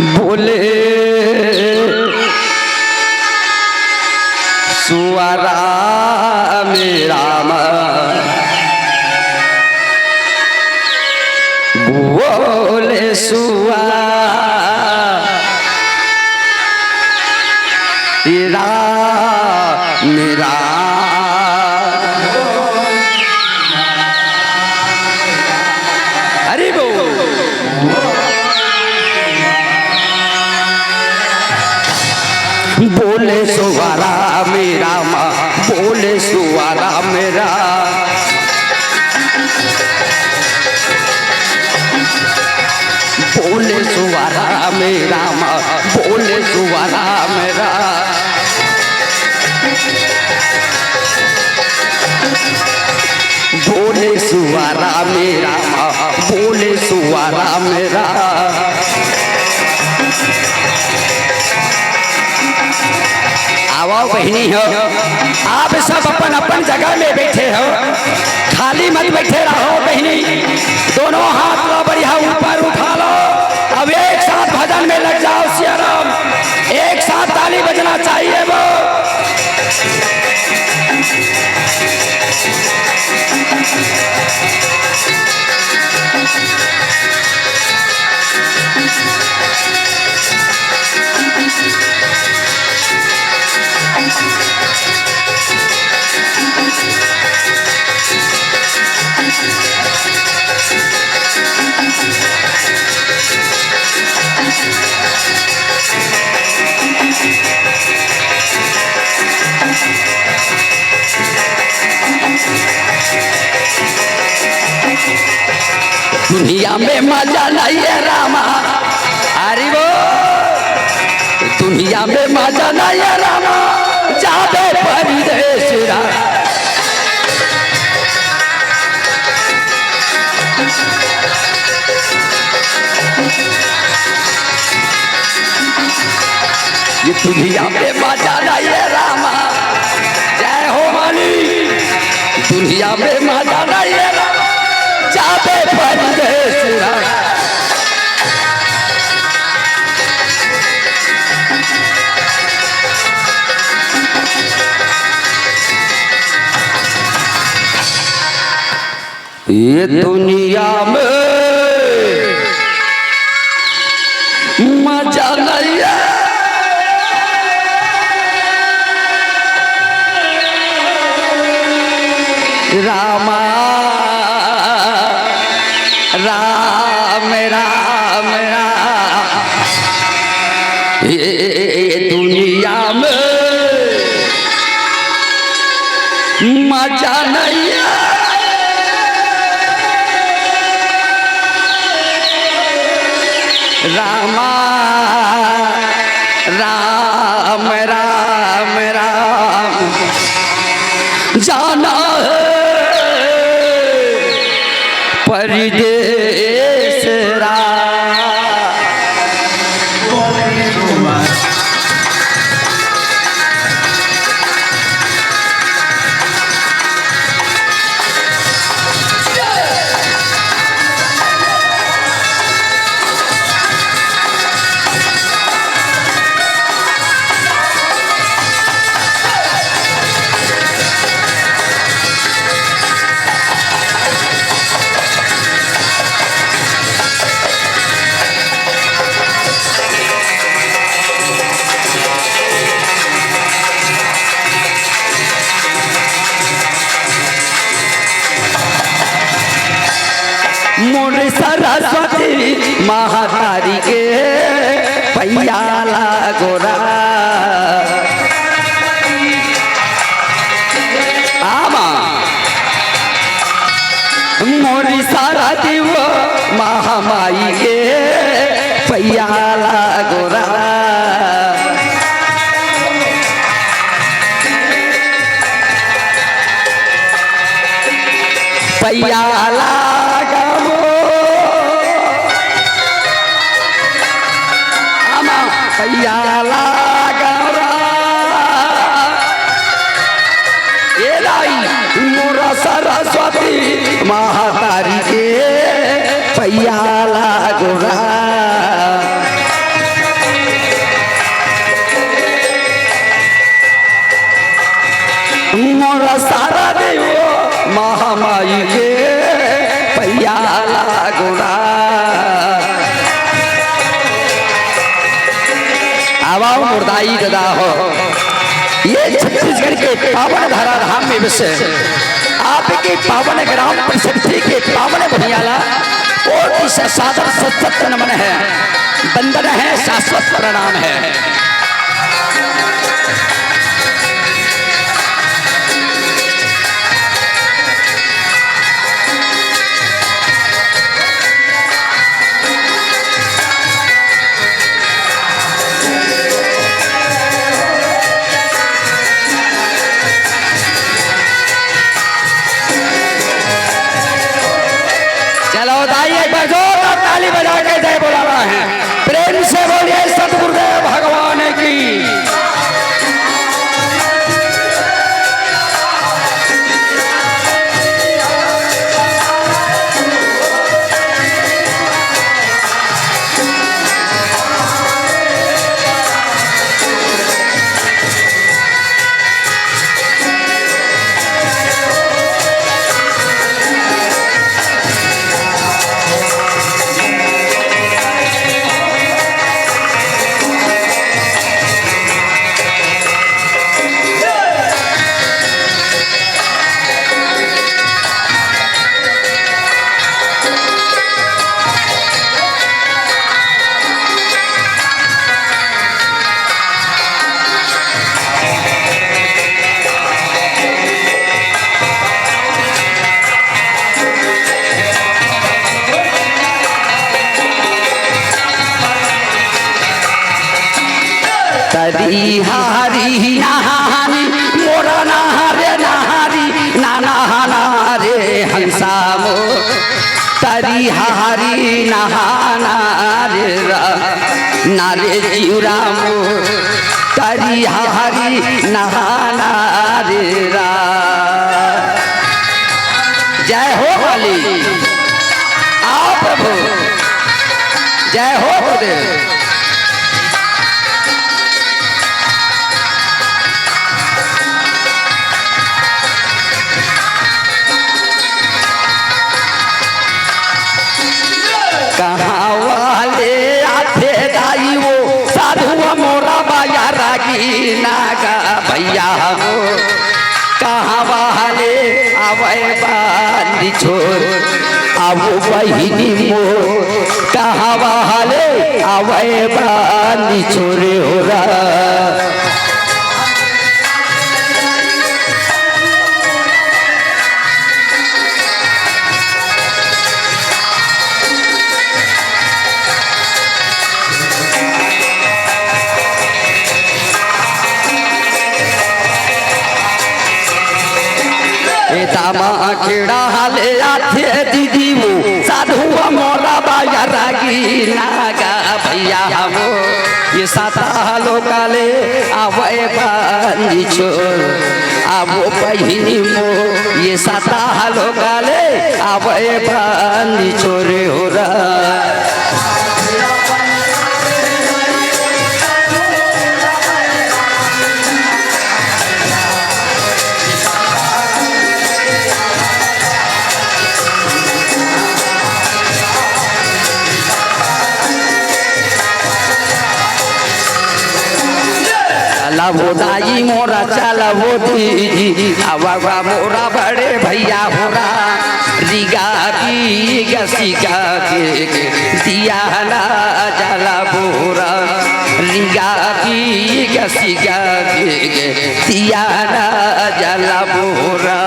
बोले सुवारा मेरा बोले सुवारा मेरा हरि बोल। बोले सुवारा मेरा माँ बोले सुवारा मेरा बोले सुवारा मेरा माँ बोले सुवारा मेरा बोले सुवारा मेरा माँ बोले सुवारा मेरा आओ बहनी हो आप सब अपन अपन जगह में बैठे हो खाली मत बैठे रहो बहनी दोनों हाथ लो बढ़िया ऊपर उठा लो अब एक साथ भजन में लग जाओ सियाराम एक साथ ताली बजना चाहिए वो दुनिया में मजा नहीं है रामा अरे वो दुनिया में मजा नहीं है रामा जादे परदेश ये दुनिया में मजा नहीं है रामा जय हो माली दुनिया में मजा नहीं है रामा जाते परदेश ये दुनिया में मजा नहीं है रामा राम राम राम ये दुनिया में मजा नहीं है रामा राम राम राम जाना है परदेश मोर सरस्वती महातारी के पैयाला गोरा आमा मोरी सारा दिव महामाई के पैयाला गोरा पैयाला पैयाला गौरा ये लाई मोरा सरस्वती महातारी के पैयाला गौरा माई के पैया लागुना। आवाओ मुर्दाई ददा हो। ये छत्तीसगढ़ के पावन धारा धाम में बसे आपके पावन ग्राम प्रसिद्धि के पावन भैयाला और इस सादर सत्सत नमन है, बंदन है, शाश्वत प्रणाम है। ताली बजा के जय बोला रहा है, प्रेम से बोलिए सतगुरुदेव भगवान की। तरी हारी नहानी मोरा नहारे नहारी नाना रे हंसा मो। तरी हारी नहाना रे नारे जीवरा मो। तरी हारी नहाना रे रा। जय हो काली, आओ प्रभु, जय हो गुरुदेव। कहाँ वाले आते दाई वो साधु मोरा बाया रागी नागा भैया हो। कहाँ वाले आवे बाली छोर आवो बहिनी मो। कहाँ वाले आवे बाली छोरे हो रा। दामा खेड़ा हाले आथे दीदी वो साधु मोरा बाया रागी नागा भैया वो। ये साता लोकाले आवे बानी छोर आवो बहिनी मो। ये साता लोकाले आवे बानी छोरे हो रा। वो दाई मोरा चला वो दीदी आवा मोरा बड़े भैया होरा। रिगा पी गसिका के दिया ला जला बोरा। रिगा पी गसिका के दिया ला जला बोरा।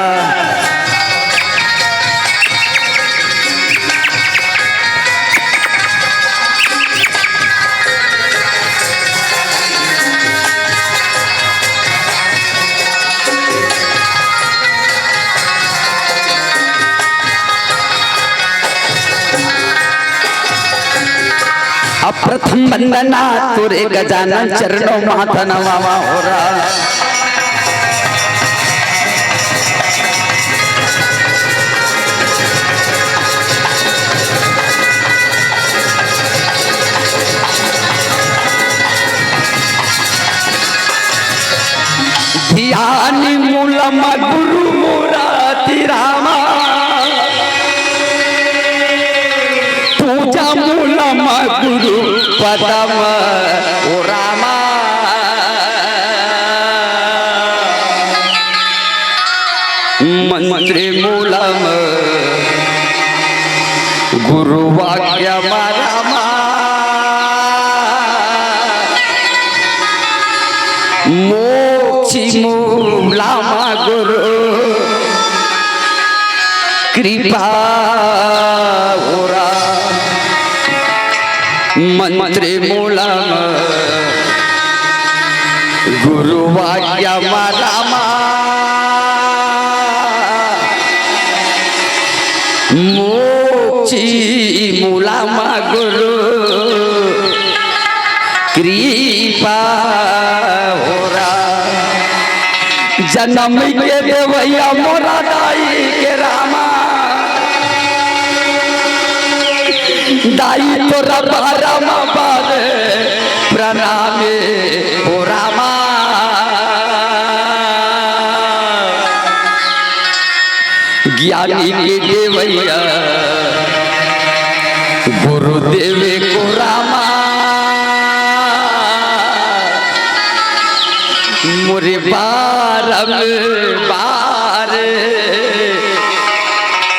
अप्रथम वंदना तुरे गजानन चरणों माथा नवावा हो रहा। ध्यान मूलम गुरु मुराति रामा। पदम ओ रामा मंत्री मूलम गुरुवाक्य रामा मोक्षि मूलामा गुरु कृपा मंत्री मूलम गुरुवाक्य रामा मोक्षि मूलामा गुरु कृपा जन्म के देवैया मोरा दाई के रामा दाई तोरा रामा बाद प्रणाम हो रामा ज्ञानी के देवैया गुरुदेव को रामा मोरे बारम बार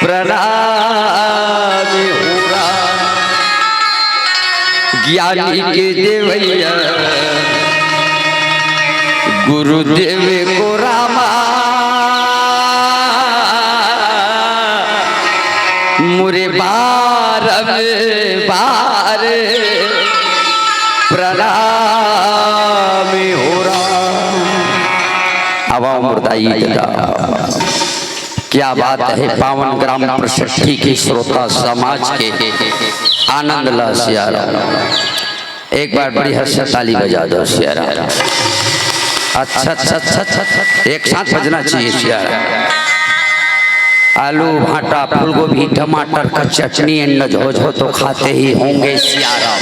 प्रणाम होरा ज्ञानी के देवैया गुरुदेव को रामा मोरे बारम बार प्रणाम होरा। हवा मुर्दाई क्या बात है। पावन ग्राम प्रसिद्धि की श्रोता समाज के आनंद ला सियारा। एक बार बड़ी हर्ष ताली बजा दो सियारा। अच्छा अच्छा अच्छा अच्छा एक साथ बजना चाहिए सियारा। आलू भाटा फूलगोभी टमाटर का चटनी हो तो खाते ही होंगे सियारा।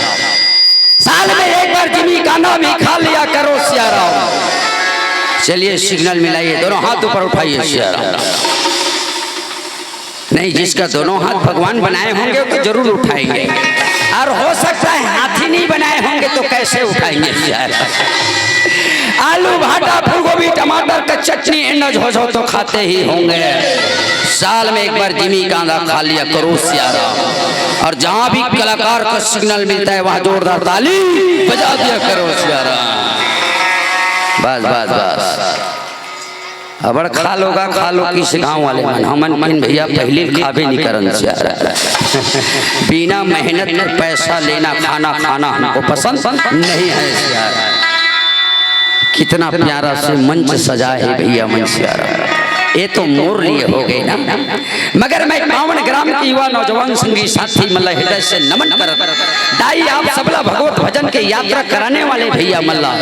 साल में एक बार जिमी का नाम ही खा लिया करो सियारा। चलिए सिग्नल मिलाइए, दोनों हाथ ऊपर उठाइए सियारा। नहीं, जिसका दोनों हाथ भगवान बनाए होंगे तो जरूर उठाएंगे, और हो सकता है हाथी नहीं बनाए होंगे तो कैसे उठाएंगे सियारा। आलू भाटा फूलगोभी टमाटर का चटनी हो तो खाते ही होंगे। साल में एक बार जिमी कांदा खा लिया करो सियारा। और जहां भी कलाकार का सिग्नल मिलता है वहां जोरदार ताली बजा दिया करो सियारा। बस बस बस अबर खा लोगा खा लो किस गाँव वाले मन हमन मन भैया पहले खाबे नहीं करन सियारा। बिना मेहनत में पैसा लेना खाना खाना हमको पसंद नहीं है सियारा। कितना प्यारा से मंच सजा है भैया मंच सियारा। ये तो मोर लिए हो गए ना, मगर मैं पावन ग्राम के युवा नौजवान संगी साथी मल्ला हृदय से नमन कर दाई आप सबला भगवत भजन के यात्रा कराने वाले भैया मल्ला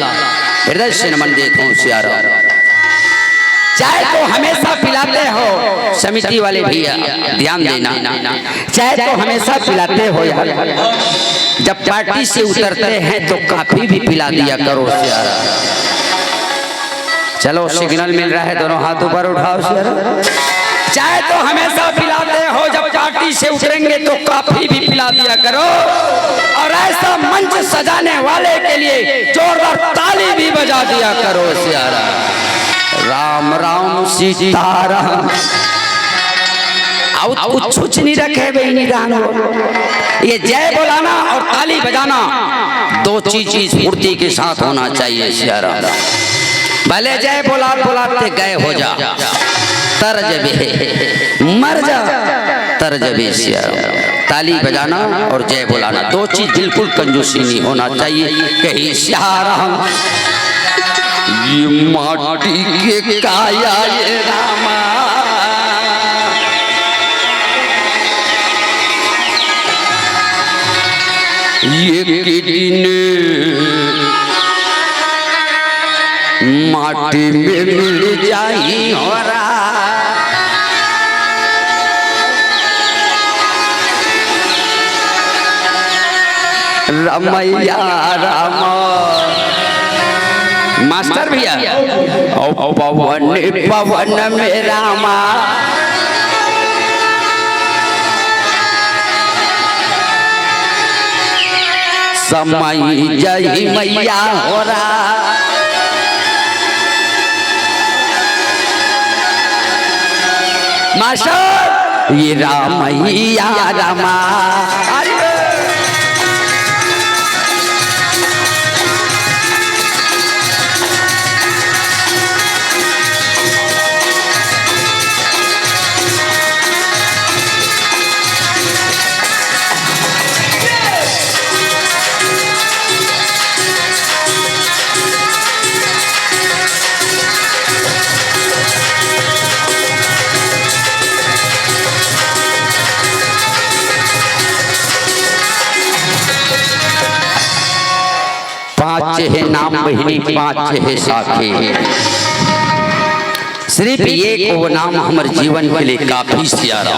हृदय से नमन देता हूँ सियारा। चाय तो हमेशा पिलाते हो समिति वाले भैया, ध्यान देना, चाय तो हमेशा पिलाते हो यार। जब पार्टी से उतरते हैं तो काफी भी पिला दिया करो सियारा। चलो सिग्नल मिल रहा है, दोनों हाथ ऊपर उठाओ सियारा। चाय तो हमेशा पिलाते हो, जब पार्टी से उतरेंगे तो काफी भी पिला दिया करो। और ऐसा मंच सजाने वाले के लिए जोरदार ताली भी बजा दिया करो सियारा। राम राम सीताराम। और कुछ नहीं रखे भाई निदान। ये जय बोलाना और ताली बजाना दो चीज पूर्ति के साथ होना चाहिए सियारा। भले जय बोलाते गए हो जा, तरज भी मर जा तरज भी सियारा। ताली बजाना और जय बोलाना दो चीज बिल्कुल कंजूसी नहीं होना चाहिए। कहीं सियारा ये माटी के काया ये रामा ये दिन माटी में मिल जाई हो रमैया रामा। मास्टर भैया पवन पवन में रामा समय जय मैया हो रहा। मास्टर ये रामैया रामा पांच है नाम बहिनी पांच है साखी। सिर्फ एक वो नाम हमारे जीवन के लिए काफी सियारा।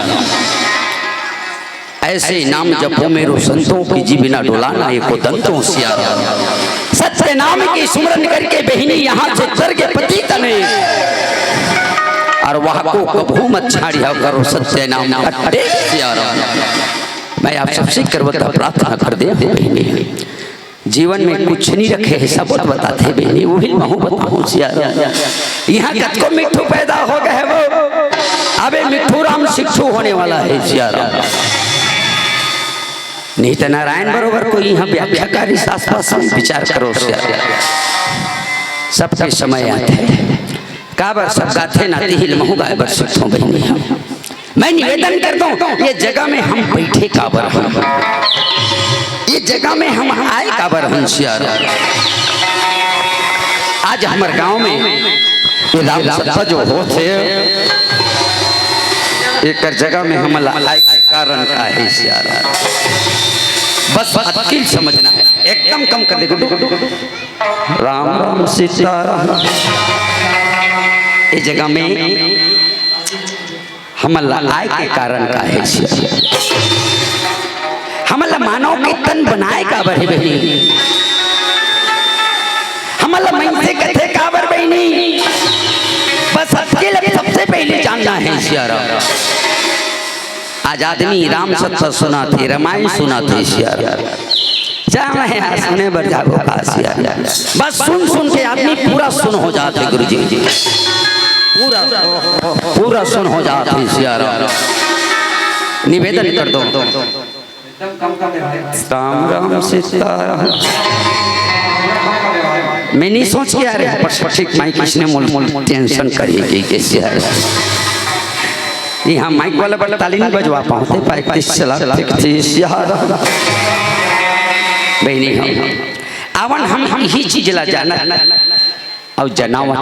ऐसे नाम जपो मेरो संतों की जी बिना डोलाना एको दंतों सियारा। सत्य नाम की सुमरन करके बहिनी यहाँ से चर के पति तने और वह को कभू मत छाड़िया करो सत्य नाम अट्टे सियारा। मैं आप सबसे करवता प्रार्थना कर दे बहिनी जीवन में कुछ नहीं रखे है सब बताते बहनी वही महू बताऊं सियारा। यहाँ कत को मिट्ठू पैदा हो गए वो अबे मिट्ठू राम शिक्षु होने वाला है सियारा। नहीं तो नारायण बरोबर कोई यहाँ व्याख्याकारी आसपास में विचार करो सियारा। सबके समय आते हैं काबर सब गाथे नाती हिल महू गाय बर शिक्षु बहनी हम। मैं निवेदन करता हूँ ये जगह में हम बैठे काबर हम ये जगह में हम आए काबर हम सियारा। आज हमारे गांव में ये राम सत्ता जो होते एक जगह में हम आए के कारण का है सियारा। बस अकील समझना है एकदम कम कर दे राम राम सीताराम। ये जगह में हम आए के कारण का है सियारा। हमला मानव के तन बनाए काबर है बहनी हमला मन से कथे काबर बहनी बस अकेले सबसे पहले जानना है सियारा। आज आदमी राम सत्ता सुना थे रामायण सुना थे सियारा। चाहे है सुने बर जागो का सियारा। बस सुन सुन के आदमी पूरा सुन हो जाते गुरुजी पूरा सुन हो जाते सियारा। निवेदन कर दो राम राम सीताराम। मैं नहीं सोच के आ रहा पर ठीक माइक किसने मोल टेंशन करिए कैसे है यहाँ माइक वाला बड़ा ताली नहीं बजवा पाते पाइक चला बहनी हम आवन हम ही चीज ला जाना और जनावा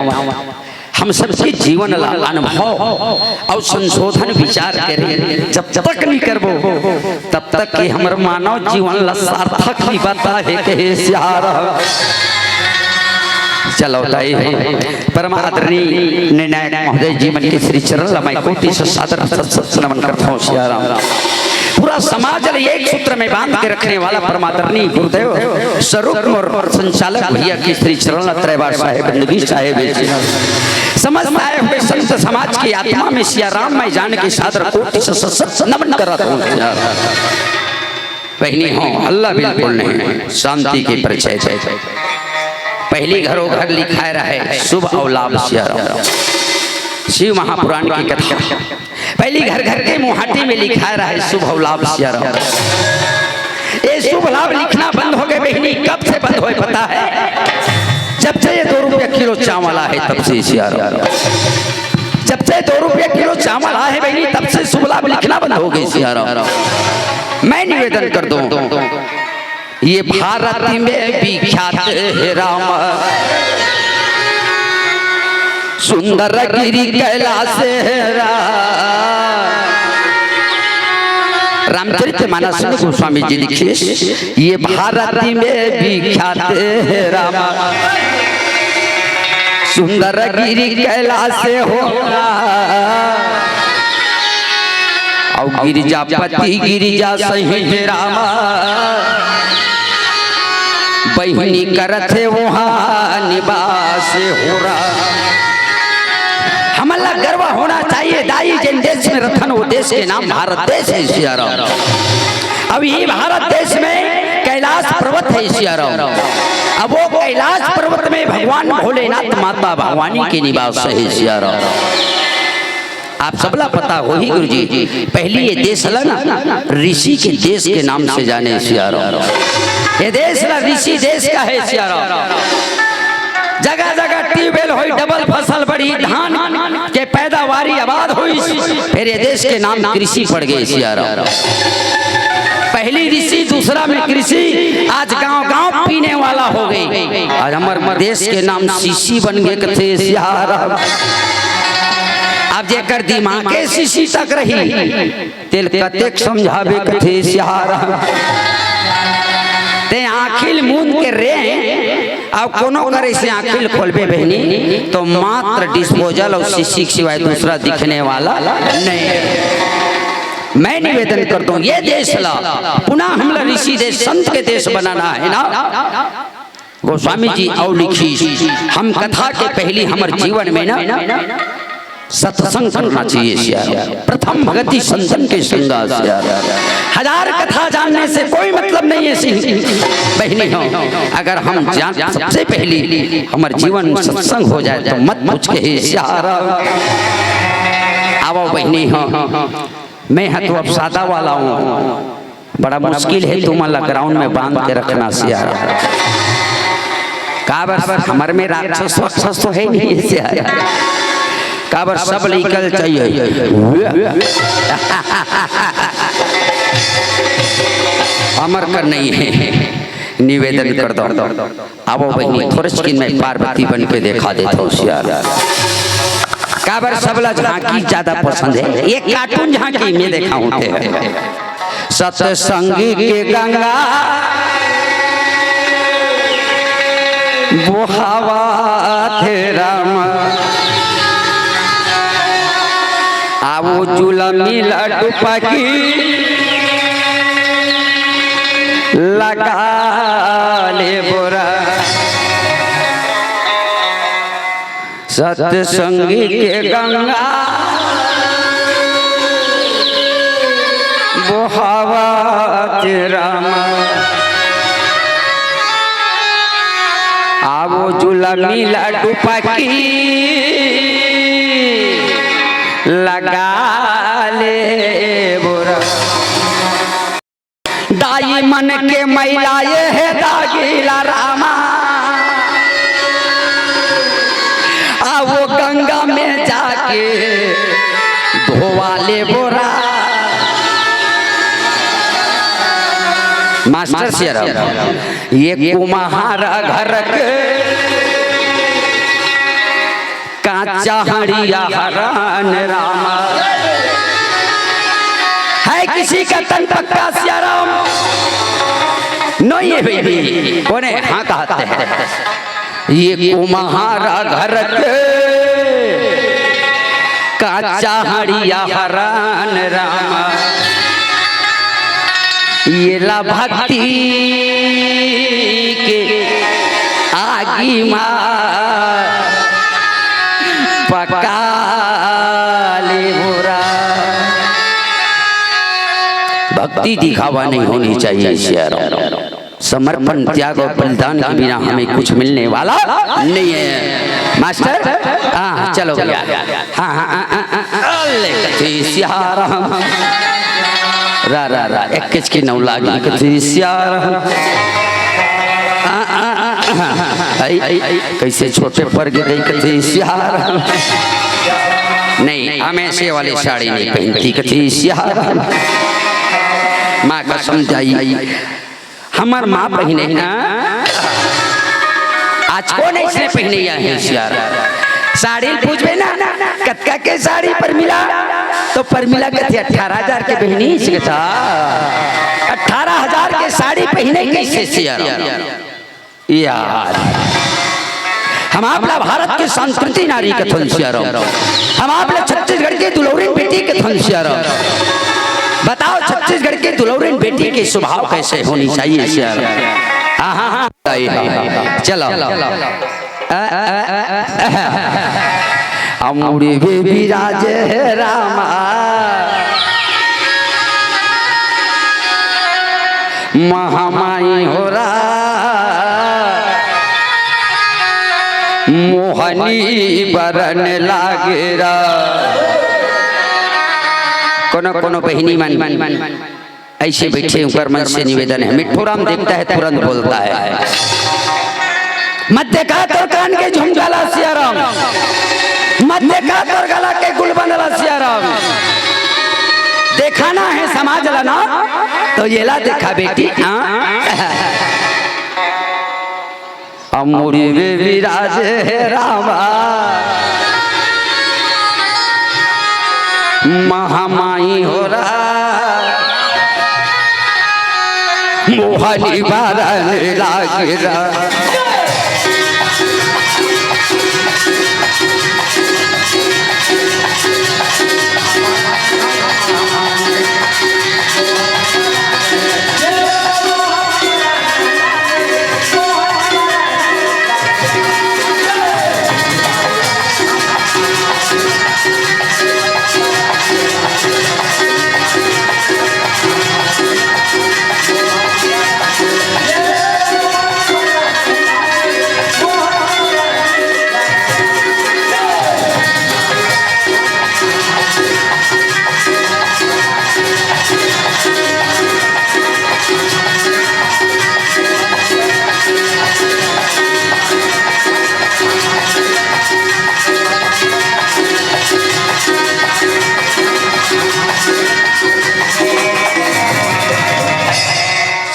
हम सबके जीवन अनुभव और संशोधन विचार करें जब तक नहीं करबो तब तक कि हमर मानव जीवन सार्थक नहीं बता है के सियारा। चलो दाई परम आदरणीय निर्णायक महोदय जीवन के श्री चरण लमाई कोटि से सादर नमन करता हूँ सियारा। पूरा समाज एक सूत्र में बांध के रखने वाला परमादरणीय गुरुदेव स्वरूप और संचालक भैया की श्री चरण त्रैवार साहेब नबी साहेब समझ आए हुए संत समाज की आत्मा में सिया राम मैं जान के सादर कोटि से नमन कर रहा हूँ। बहनी हो अल्लाह बिल्कुल नहीं शांति की परिचय है। पहली घरों घर लिखाया रहे शुभ और लाभ सिया राम। शिव महापुराण की कथा पहली घर घर के मुहाटी में लिखा रहा शुभ लाभ सिया राम। ये शुभ लाभ लिखना बंद हो गए बहनी कब से बंद हो पता है जब से ये 2 रुपया किलो चावल है तब से सिया राम। जब से 2 रुपया किलो चावल है बहनी तब से शुभ लाभ लिखना बंद हो गई सिया राम। मैं निवेदन कर दूं ये भारत में विख्यात है राम सुंदर गिरी कैलाश रामचरितमानस में गोस्वामी जी लिखे ये भारत में विख्यात है राम सुंदर गिरी कैलाश हो और गिरिजापति गिरिजा सही रामा बहिनी करत है वहाँ निवास हो रहा। हमला गर्व होना चाहिए दाई जिन देश में रतन वो देश के नाम भारत देश है सिया राम। अब ये भारत देश में कैलाश पर्वत है सियाराम। अब वो कैलाश पर्वत में भगवान भोलेनाथ माता भगवानी के निवास है सियाराम। आप सबला पता हो ही गुरु जी, पहली ये देश ला ना ऋषि के देश के नाम से जाने सियाराम। ये देश ला ऋषि देश का है सियाराम। जगह जगह ट्यूबवेल हुई, डबल फसल बढ़ी, धान के पैदावारी आबाद हुई, फिर ये देश के नाम कृषि पड़ गए सियाराम। पहली ऋषि, दूसरा में कृषि, आज गांव गांव पीने वाला हो गई। आज हमारे देश के नाम शीशी बन गए कथे सियाराम। अब जेकर दिमाग के शीशी तक रही तेल कतेक समझावे कथे सियाराम। ते आखिल मूंद के रे अब कोनो करे से आखिल खोलबे बहनी तो मात्र डिस्पोजल और शीशी के सिवाय दूसरा दिखने वाला नहीं। मैं निवेदन करता हूँ ये देश ला पुनः हमला ऋषि देश संत के देश बनाना है ना। गोस्वामी जी और लिखी हम कथा के पहली हमारे जीवन में ना सत्संग करना चाहिए। प्रथम भगति संतन के संगा से हजार कथा जानने से कोई मतलब नहीं है बहनी हो। अगर हम जान सबसे पहली हमारे जीवन में सत्संग हो जाए तो मत पूछ के आओ बहनी हो। मैं है तो अब सादा वाला हूँ, बड़ा मुश्किल है तुम्हारा ग्राउंड में बांध के रखना सियारा। काबर हमारे में राक्षस वक्षस तो है नहीं सियारा। काबर सब निकल चाहिए। अमर कर नहीं है निवेदन कर दो। अब बहनी थोड़े स्किन में पार्वती बन के देखा देता हूँ सियारा। काबर सबला झांकी ज्यादा पसंद है, एक कार्टून झांकी में देखा हूँ। सत्संगी के गंगा वो हवा थे राम, आवो जुलमी लड्डू पकी लगा ले बोरा। सत्संगी के गंगा वो हवा राम, आवो जुलमी लड्डू पकी लगा ले बोरा। दाई मन के मैला ये है दागीला रामा, वो गंगा में जाके धोवा ले बोरा। मास्टर सियाराम ये कुम्हारा घर के काचा हड़िया हरान रामा है किसी का तन पक्का सियाराम नहीं है बेबी कोने हाँ कहते हैं। ये कुम्हारा घर के काचा हड़िया हरान रामा, ये ला भक्ति के आगी माँ पका ले बोरा। भक्ति दिखावा नहीं होनी चाहिए सियाराम। समर्पण त्याग और बलिदान के बिना हमें कुछ मिलने वाला नहीं है। मास्टर हाँ चलो भैया सियाराम रा रा रा एक किच की नौ लागी कथी सियाराम। कैसे छोटे पर गए कथी सियाराम। नहीं हमें से वाली साड़ी नहीं पहनती कथी सियाराम। माँ कसम जाई हमार माँ पहने ना आज को नहीं से पहने है सियाराम। साड़ी पूछबे ना कतका के साड़ी पर मिला तो पर मिला कथी 18,000 के पहनी से 18,000 के साड़ी पहने कैसे सियाराम यार। हम आपला भारत के संस्कृति नारी कथन सियाराम, हम आपला छत्तीसगढ़ के दुलौरिन बेटी कथन सियाराम। बताओ छत्तीसगढ़ के दुलौरिन बेटी के स्वभाव कैसे होनी चाहिए सियाराम। हाँ चलो अमूरी बेबी राजे रामा महामाया महामाई हो रहा मोहनी बरन लागेरा। कोनो कोनो बहिनी मन ऐसे बैठे ऊपर मन से निवेदन है, मिट्ठू राम देखता है तुरंत बोलता है, मत देखा तोर कान के झुमझाला सिया राम, मत देखा तोर गला के गुलबंदला सिया राम। देखाना है समाज लाना तो ये ला देखा बेटी। अमूरी वे विराज है रामा महामाई हो रहा मोहनी बारन लागेरा।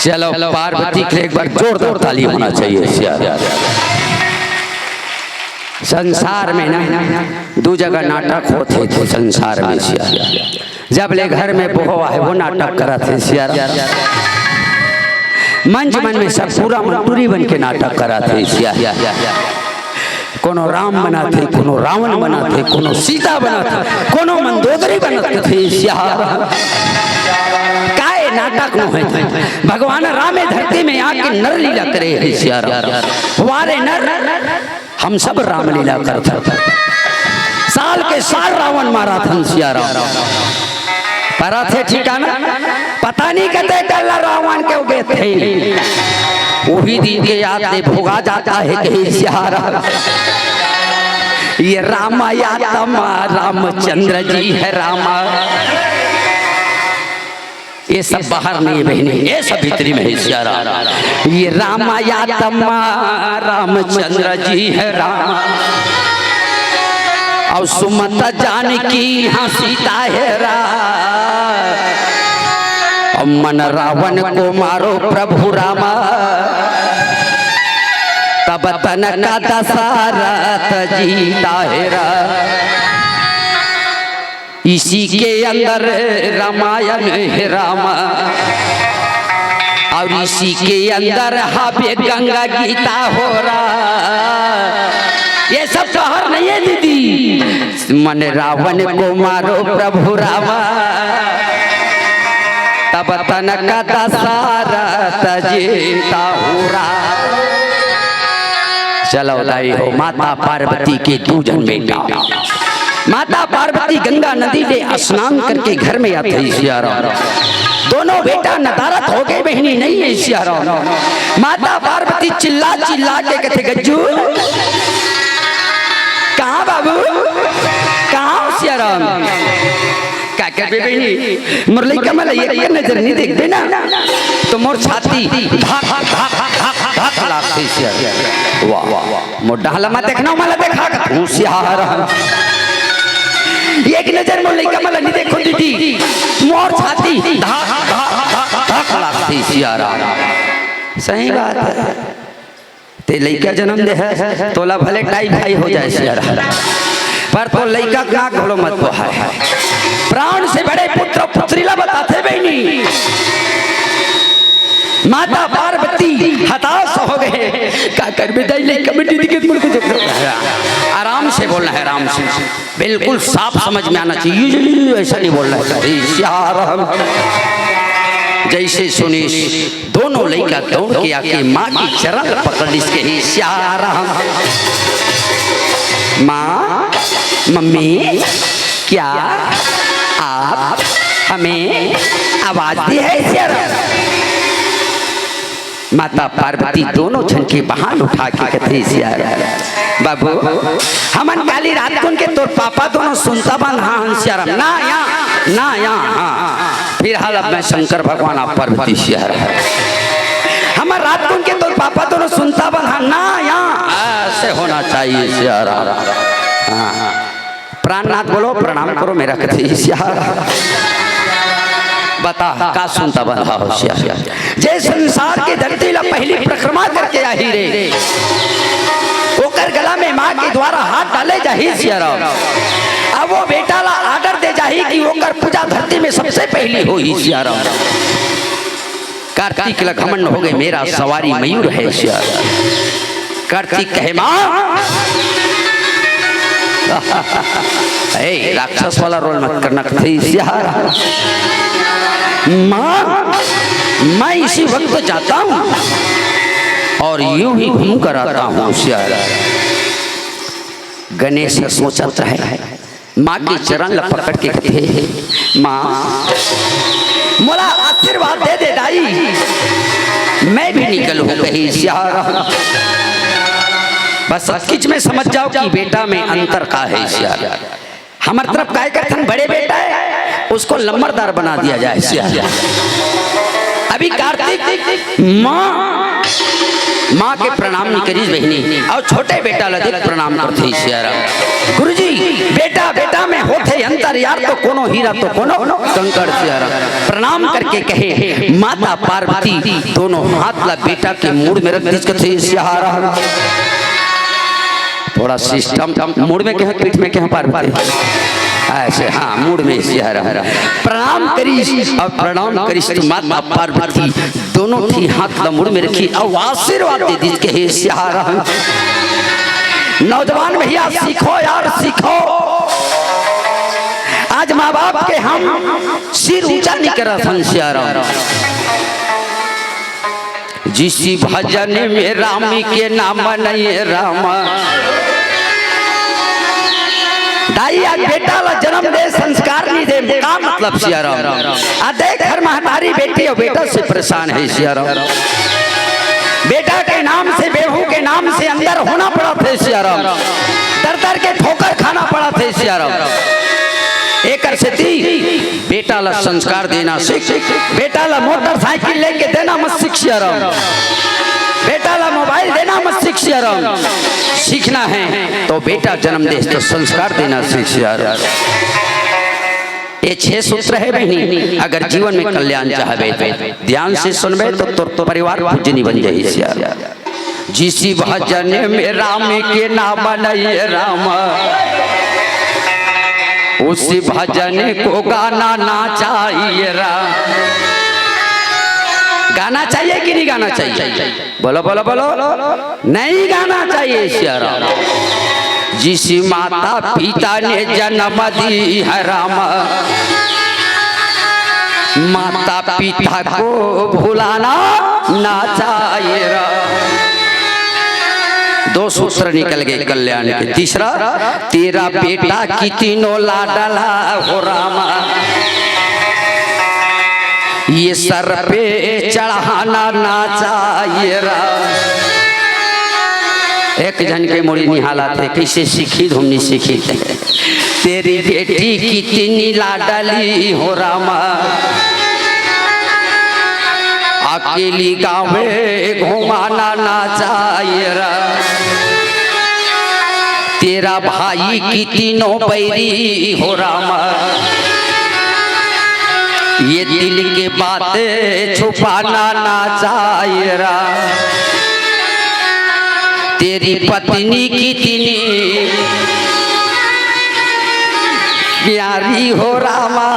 चलो पार्वती के एक बार जोरदार ताली होना चाहिए। संसार में ना दो जगह नाटक होते थे संसार में। जब ले घर में बहुआ है वो नाटक करा थे सियारा, मंच मन में सब पूरा मंटूरी बन के नाटक करा थे सियारा। कोनो राम बना थे, कोनो रावण बना थे, कोनो सीता बना थे, कोनो मंदोदरी बनाते थे सियारा। नाटक न होते भगवान राम धरती में आके नर लीला करे सियारा। वारे नर हम सब राम लीला करते, साल के साल रावण मारा था सियारा। परा थे ठिकाना पता नहीं कहते डल्ला रावण के उगे थे। वही दिन के याद से भोगा जाता है कहीं सियारा। ये रामा यातमा रामचंद्र जी है रामा। ये सब बाहर नहीं बहने, ये सब भीतरी में है सियारा। ये रामा यातमा रामचंद्र जी है रामा। और सुमता जानकी यहाँ सीता है रा। और मन रावण को मारो प्रभु रामा। तब तन का दशरथ जीता है रा। इसी के अंदर रामायण है रामा। और इसी के अंदर हावे गंगा गीता हो रहा। ये सब शहर नहीं है दीदी। मन रावण को मारो प्रभु रामा। तब तन का दशरथ जीता हो रहा। चलो लाई हो माता पार्वती के दो जन बेटा। माता पार्वती गंगा नदी में स्नान करके घर में आते हैं सियारा। दोनों बेटा नदारत हो गए, बहनी नहीं है सियारा। माता पार्वती चिल्ला चिल्ला के कहते गज्जू कहाँ बाबू कहाँ सियारा। क्या कर बहनी मुरली कमल एक नजर नहीं देखते ना तो मोर छाती धाक धाक लागती सियारा। वाह वाह मोर डाला मत देखना मला देखा हूँ सियारा। एक नजर मुरली कमल नहीं देखो दीदी मोर छाती धाक धाक धाक लागती सियारा। सही बात है। ते लइका जन्म दे है तोला भले टाई भाई हो जाए सियारा, पर तो लइका का घोड़ो मत को है। प्राण से बड़े पुत्र पुत्रीला बताते बहनी। माता पार्वती हताश हो गए। क्या कर बेटा लइका बेटी दिखे आराम से बोलना है, आराम से बिल्कुल साफ समझ में आना चाहिए। ऐसा नहीं बोलना है। जैसे सुनी दोनों लड़का दौड़ के आके माँ की चरण पकड़ इसके ही श्यारा। माँ मम्मी क्या आप हमें आवाज दी है श्यारा। माता पार्वती दोनों जन के बहान उठा के कहते सियार बाबू हमन काली रात को उनके तोर पापा दोनों सुनता बन हाँ सियाराम ना यहाँ हाँ फिर हाल अब मैं शंकर भगवान आप पार्वती सियार हमार रात को उनके तोर पापा दोनों सुनता बन हाँ ना यहाँ ऐसे होना चाहिए सियार हाँ प्राणनाथ बोलो प्रणाम करो मेरा कहते सियार बता का सुनता बन रहा होशियार जे संसार के धरती ला पहली परिक्रमा करके आई रे ओकर गला में माँ के द्वारा हाथ डाले जाही सियारा अब वो बेटा ला आर्डर दे जाही कि ओकर पूजा धरती में सबसे पहली होई सियारा कार्तिक ला घमंड हो गए मेरा सवारी मयूर है सियारा कार्तिक कहे माँ राक्षस वाला रोल मत करना सियारा माँ मैं इसी वक्त जाता हूँ और यूं ही घूम कर आता हूँ सियार गणेश सोचता है माँ के चरण पकड़ के कहते माँ मोला आशीर्वाद दे दे दाई मैं भी निकलूँ कहीं सियार बस सचकिच में समझ जाओ कि बेटा में अंतर का है सियार हमारे तरफ काय करथन बड़े बेटा है उसको लंबरदार बना दिया जाए सियार अभी कार्तिक माँ के प्रणाम नहीं करी बहनी और छोटे बेटा लदिक प्रणाम करते सियारा गुरुजी बेटा बेटा में होते अंतर यार तो कोनो हीरा तो कोनो कंकड़ सियारा प्रणाम करके कहे माता पार्वती दोनों हाथ ला बेटा के मूड में रख दी सियारा थोड़ा सिस्टम मूड में कह पीठ में कह पार्वती ऐसे हाँ मूड में सियारा प्रणाम करी और प्रणाम करी माता पार्वती दोनों थी हाथ ला मूड में रखी और आशीर्वाद दे दी के हे सियारा नौजवान भैया सीखो यार सीखो आज माँ बाप के हम सिर ऊंचा नहीं कर सन सियारा जिस भजन में रामी के नाम नहीं रामा दाई आज बेटा ला जन्म दे संस्कार नहीं दे का मतलब सियारा आ देख हर महतारी बेटी और बेटा से परेशान है सियारा बेटा के नाम से बेहू के नाम से अंदर होना पड़ा थे सियारा दर दर के ठोकर खाना पड़ा थे सियारा एक बेटा ला संस्कार देना सीख बेटा ला मोटरसाइकिल लेके देना मत सीख सियारा बेटा ला मोबाइल देना मत सीख सियारा सीखना है तो बेटा जन्म दे तो संस्कार देना सीख सियारा ये 6 सूत्र है बहनी अगर जीवन में कल्याण चाहबे ध्यान से सुनबे तो परिवार पूजनी बन जाए सियारा जिस भजन में राम के नाम नहीं राम उस भजन को गाना ना चाहिए गाना चाहिए कि नहीं गाना चाहिए बोलो बोलो बोलो नहीं गाना चाहिए सियारा जिस माता पिता ने जन्म दी है राम माता पिता को भुलाना ना चाहिए 2 सूत्र निकल गए कल्याण के तीसरा तेरा बेटा कितनों लाडला हो रामा ये सर पे चढ़ाना ना चाहिए एक जन के मुड़ी निहाला थे कैसे सीखी धुमनी सीखी थे तेरी बेटी कितनी लाडली हो रामा अकेली गाँव में घुमाना ना चाहिए तेरा भाई कितनों बैरी हो रामा ये दिल के बातें छुपाना ना चाहिए तेरी पत्नी कितनी प्यारी हो रामा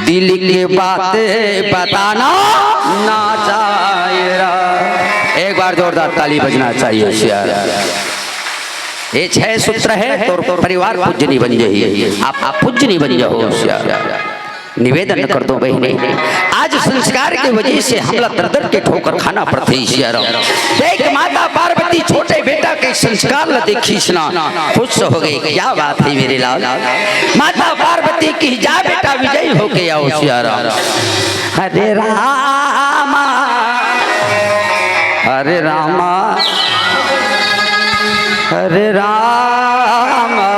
दिल के बातें बताना ना चाहिए एक बार जोरदार ताली बजना चाहिए सियारा ये 6 सूत्र है तो परिवार पूजनी बन जाइए आप पूजनी बन जाओ निवेदन कर दो बहने, आज संस्कार की वजह से हमला दर के ठोकर खाना पड़ते देख माता पार्वती छोटे बेटा के संस्कार ल देखीसना खुश हो गई। क्या बात है मेरे लाल, माता पार्वती की जा बेटा विजय होके आओ सियाराम। हरे रामा हरे रामा हरे रामा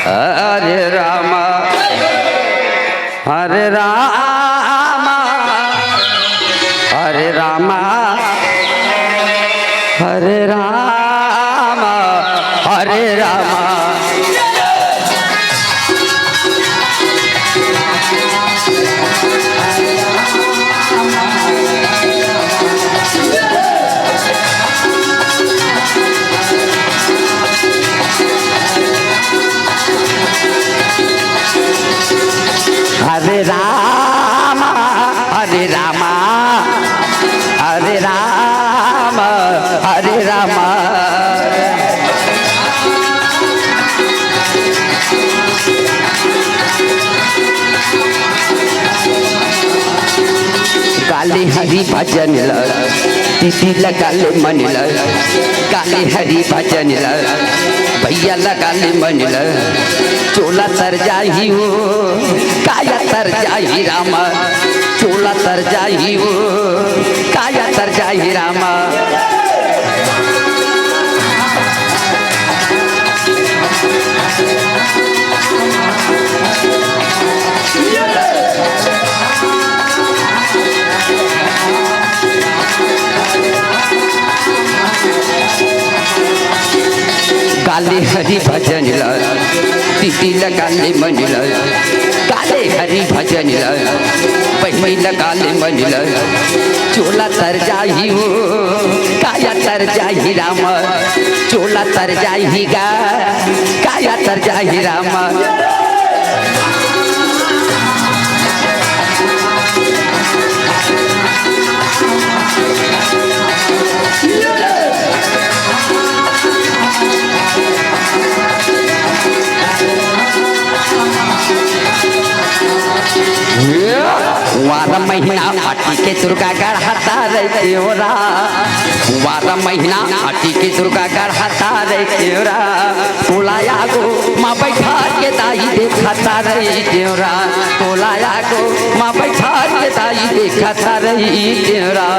हरे रामा हरे रामा हरे रामा हरे रामा हरे रामा। हरे रामा हरे रामा हरे रामा हरे रामा। काली हरी भजन दीदी लगा ले मन काली हरी भजन भैया लगा ले मन चोला तर जाही वो काया तर जाही रामा चोला तर जाही वो काया तर जाही रामा। काले हरि भजन दीदी लगा ले मन काले हरि भजन पहले लगा ले मन चोला तर जाही हो काया तर जाही रामा चोला तर जाही गा काया तर जाही रामा। वारा महीना आटी के दुर्गा गढ़ता रे केवरा वारा महीना आटी के दुर्गा गढ़ता रे केवरा तोलाया गो माँ बैठा के दाई देखता रे केवरा तोलाया गो माँ बैठा के दाई देखता रे केवरा।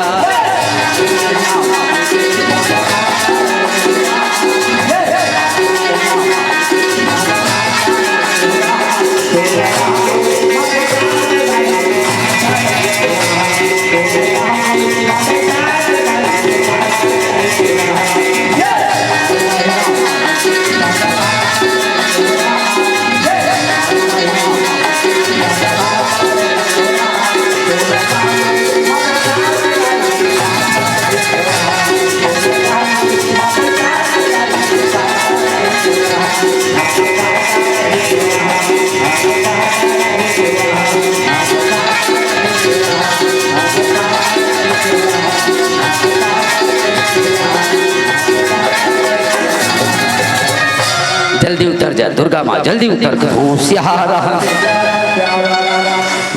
जल्दी उतर जा दुर्गा माँ जल्दी उतर कर होशियारा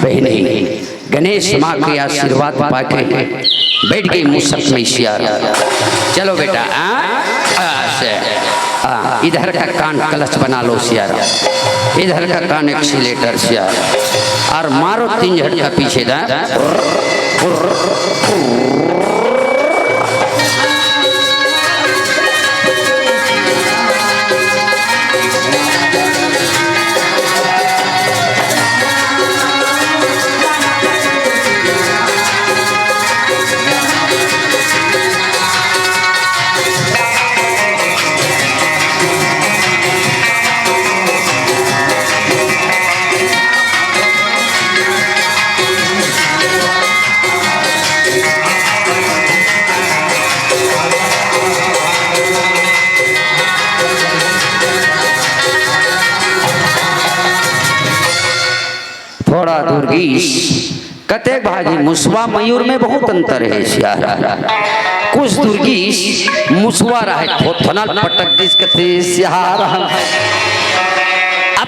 बहने गणेश माँ के आशीर्वाद पाके बैठ गई मुसक में सियारा। चलो बेटा इधर का कान कलश बना लो सियारा इधर का कान एक्सीलेटर सियारा और मारो 3 झटका पीछे दा। थोड़ा दुर्गीश कतेक भाजी मुसवा मयूर में बहुत अंतर है सियारा कुछ दुर्गीश मुसवा रहे थोथना पटक दिस कते सियारा। अब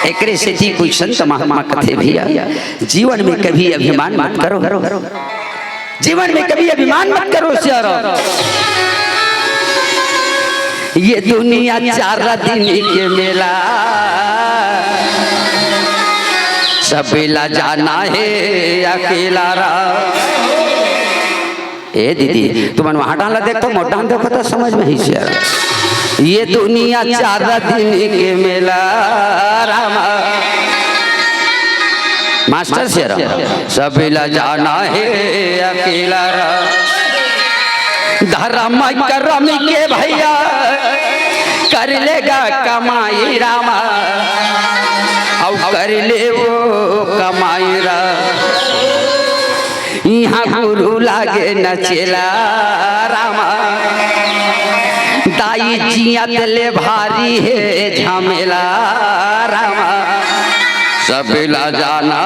एकरे से थी कोई संत महात्मा कथे भैया, जीवन में कभी अभिमान मत करो, जीवन में कभी अभिमान मत करो सियारा। ये दुनिया 4 दिन के मेला, सबेला जाना है अकेला रा। ए दीदी तुम वहां डाला देखो, मोटा देखो तो समझ में ही सियारा। ये दुनिया 4 दिन के मेला रामा, मास्टर सियारा सबेला जाना है अकेला रा। धर्म करम के भैया कर लेगा कमाई रामा, और कर ले वो कमाई रा। यहाँ गुरु लागे न चेला रामा, दाई जिया तले भारी है झमेला रामा। सबेला जाना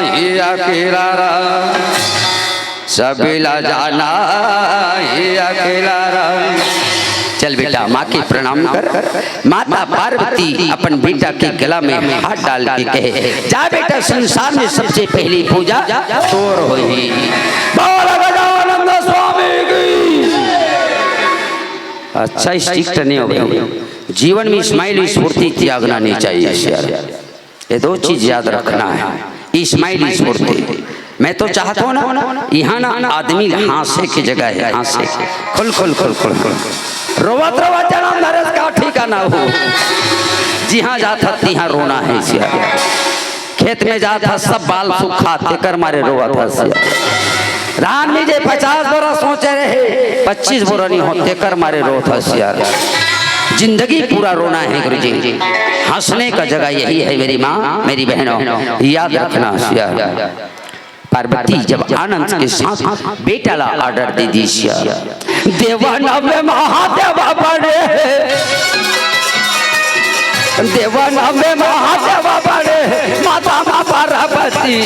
ही अकेला रा, सबेला जाना ही अकेला रा। चल बेटा माँ के प्रणाम कर। माता पार्वती अपन बेटा के गला में हाथ डाल के कहे, जा बेटा संसार में सबसे पहली पूजा तोर होई। गजानंद स्वामी की। अच्छा स्ट्रिक्ट नहीं हो गई, जीवन में स्माइल स्फूर्ति त्यागना नहीं चाहिए। ये 2 चीज याद रखना है, स्माइल स्फूर्ति। मैं तो चाहता हूँ ना यहाँ ना आदमी हासे की जगह है, हासे खुल खुल खुल खुल खुल रोवत रोवत जन्म नरस का ठिकाना हो। जहाँ जाता तिहाँ रोना है सिया, खेत में जाता सब बाल सूखा तेकर मारे रोवा था सिया। रान में जे 50 बोरा सोचे रहे 25 बोरा नहीं होते कर मारे रो था सिया। जिंदगी पूरा रोना है गुरु जी, हंसने का जगह यही है मेरी माँ मेरी बहनों, याद रखना सिया। पार्वती जब आनंद के साथ बेटा ला ऑर्डर दे दी सिया। देवानव में महादेवा बड़े, देवानव में महादेवा बड़े, माता माँ पार्वती।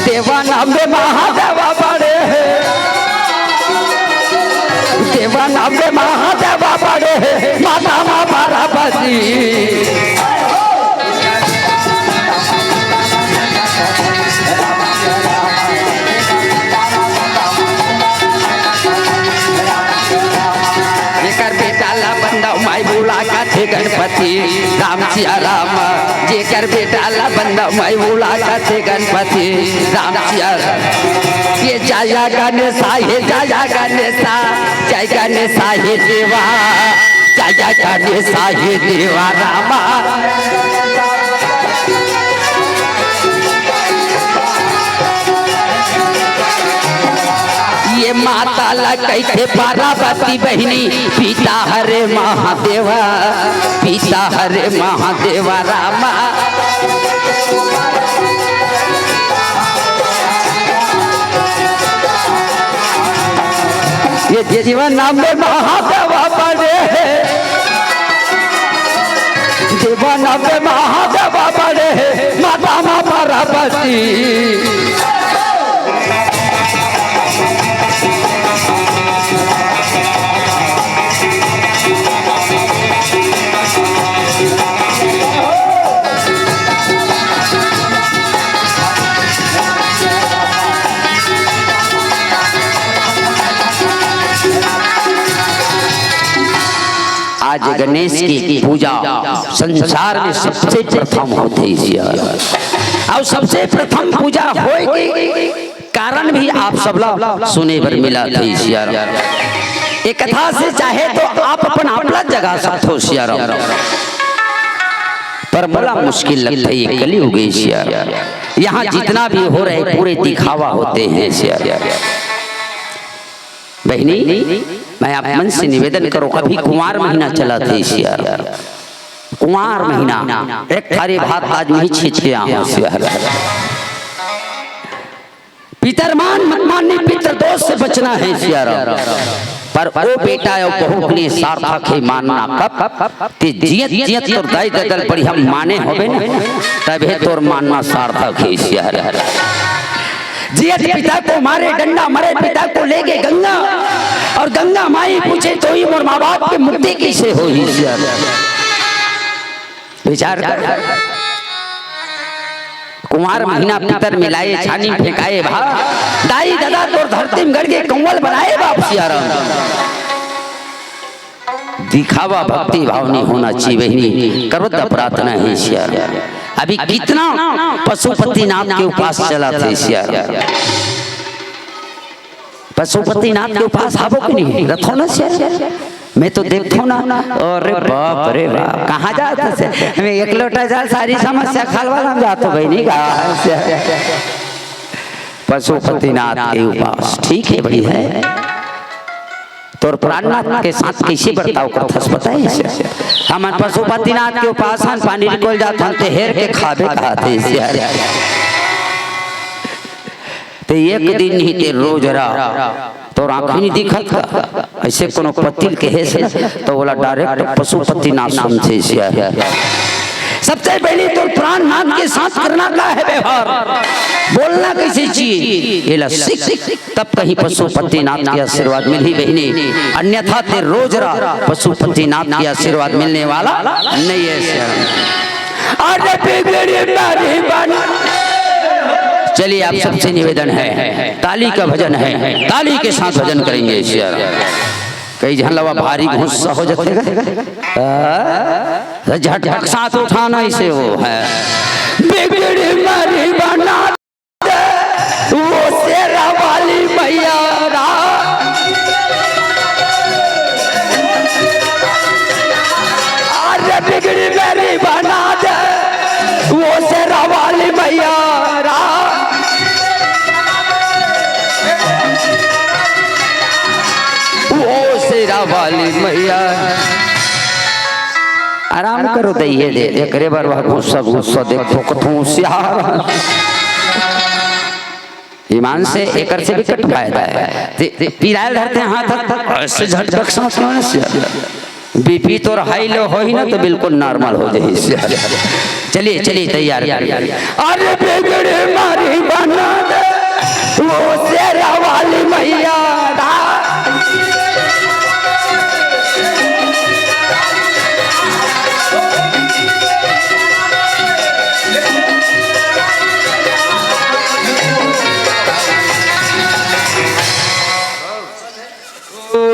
देवानव में महादेवा बड़े, देवानव में महादेवा बड़े, माता माँ पार्वती। जेकर बेटा ला बंदा माई बोला का थे गणपति राम सिया राम। जेकर बेटा ला बंदा माई बोला का थे गणपति राम सिया राम। ये जाया गणेशा, ये जाया गणेशा, जय गणेशा हे देवा, जय गणेशा हे देवा रामा। ये माता ला कैथे पार्वती बहिनी, पिता हरे महादेवा, पिता हरे महादेवा रामा। ये जीवन नाम में महादेवा बड़े, जीवन नाम में महादेवा बड़े, माता माँ पार्वती। आज गणेश की पूजा संसार में सबसे प्रथम होती है, और सबसे प्रथम पूजा होगी कारण भी आप सब लोग सुने पर मिला थे। एक कथा से चाहे तो आप अपन अपना जगह साथ हो सियारा, पर बड़ा मुश्किल लगता है कली हो गई सियारा। यहाँ जितना भी हो रहे पूरे दिखावा होते हैं सियारा। बहनी मैं आप मन से निवेदन करो, अभी कुंवार महीना चला था सियारा, कुंवार महीना एक थारी भात आज नहीं छींच के आओ सियारा। पितरमान मत माननी, पितर दोष से बचना है सियारा। पर वो बेटा और बहू के लिए सार्थक है मानना कब ते जियत जियत तोर दाई ददल पड़ी हम माने होबे ना तबे तोर मानना सार्थक है शहर जियत पिता को मारे डंडा मरे पिता को लेके गंगा और गंगा माई पूछे तो ही मोर माँ बाप के मुक्ति कैसे हो ही विचार कर कुमार महीना पितर मिलाए छानी फेंकाए भा दाई दादा तोर धरती में गड़ के कंवल बनाए बाप सियाराम दिखावा भक्ति भाव नहीं होना चाहिए बहनी करवत प्रार्थना है सियाराम अभी कितना पशुपतिनाथ के उपास चला थे सियाराम पशुपतिनाथ के उपास आवो कि नहीं रखो ना सियाराम मैं तो देखता ना अरे बाप रे बाप कहाँ जाता से मैं एक लोटा जाल सारी समस्या खालवाला जाता भाई नहीं कहा पशुपतिनाथ के उपास ठीक है भाई है तो प्राणनाथ के साथ कैसे बर्ताव करता पता है हम पशुपतिनाथ के उपास पानी निकल जाते हम हेर के खाबे खाते तो एक दिन ही ते रोज तो आँख नहीं दिखत ऐसे कोनो पतिल के है तो बोला डायरेक्ट पशुपतिनाथ समझे सबसे पहले तो प्राणनाथ के साथ करना का है व्यवहार बोलना कैसे चाहिए सीख तब कहीं पशुपतिनाथ के आशीर्वाद मिली बहनी अन्यथा ते रोज पशुपतिनाथ के आशीर्वाद मिलने वाला नहीं है। चलिए आप सबसे निवेदन है ताली का भजन है ताली के साथ भजन करेंगे कई झलवा भारी गुस्सा हो जाते झटक साथ उठाना इसे वो है बिगड़ी मारी बना वो शेरा वाली मैया अरे बिगड़ी मेरी बना दे वो शेरा वाली मैया वाली मैया आराम करो दइए दे एकरे बार वह गुस्सा गुस्सा देखो कथू सियार ईमान से एकर से भी कट फायदा है पिराल धरते हाथ ऐसे झटक सांस लेने से बीपी तो हाई लो हो ही ना तो बिल्कुल नॉर्मल हो जाए चलिए चलिए तैयार अरे बिगड़े मारी बना दे वो शेरा वाली मैया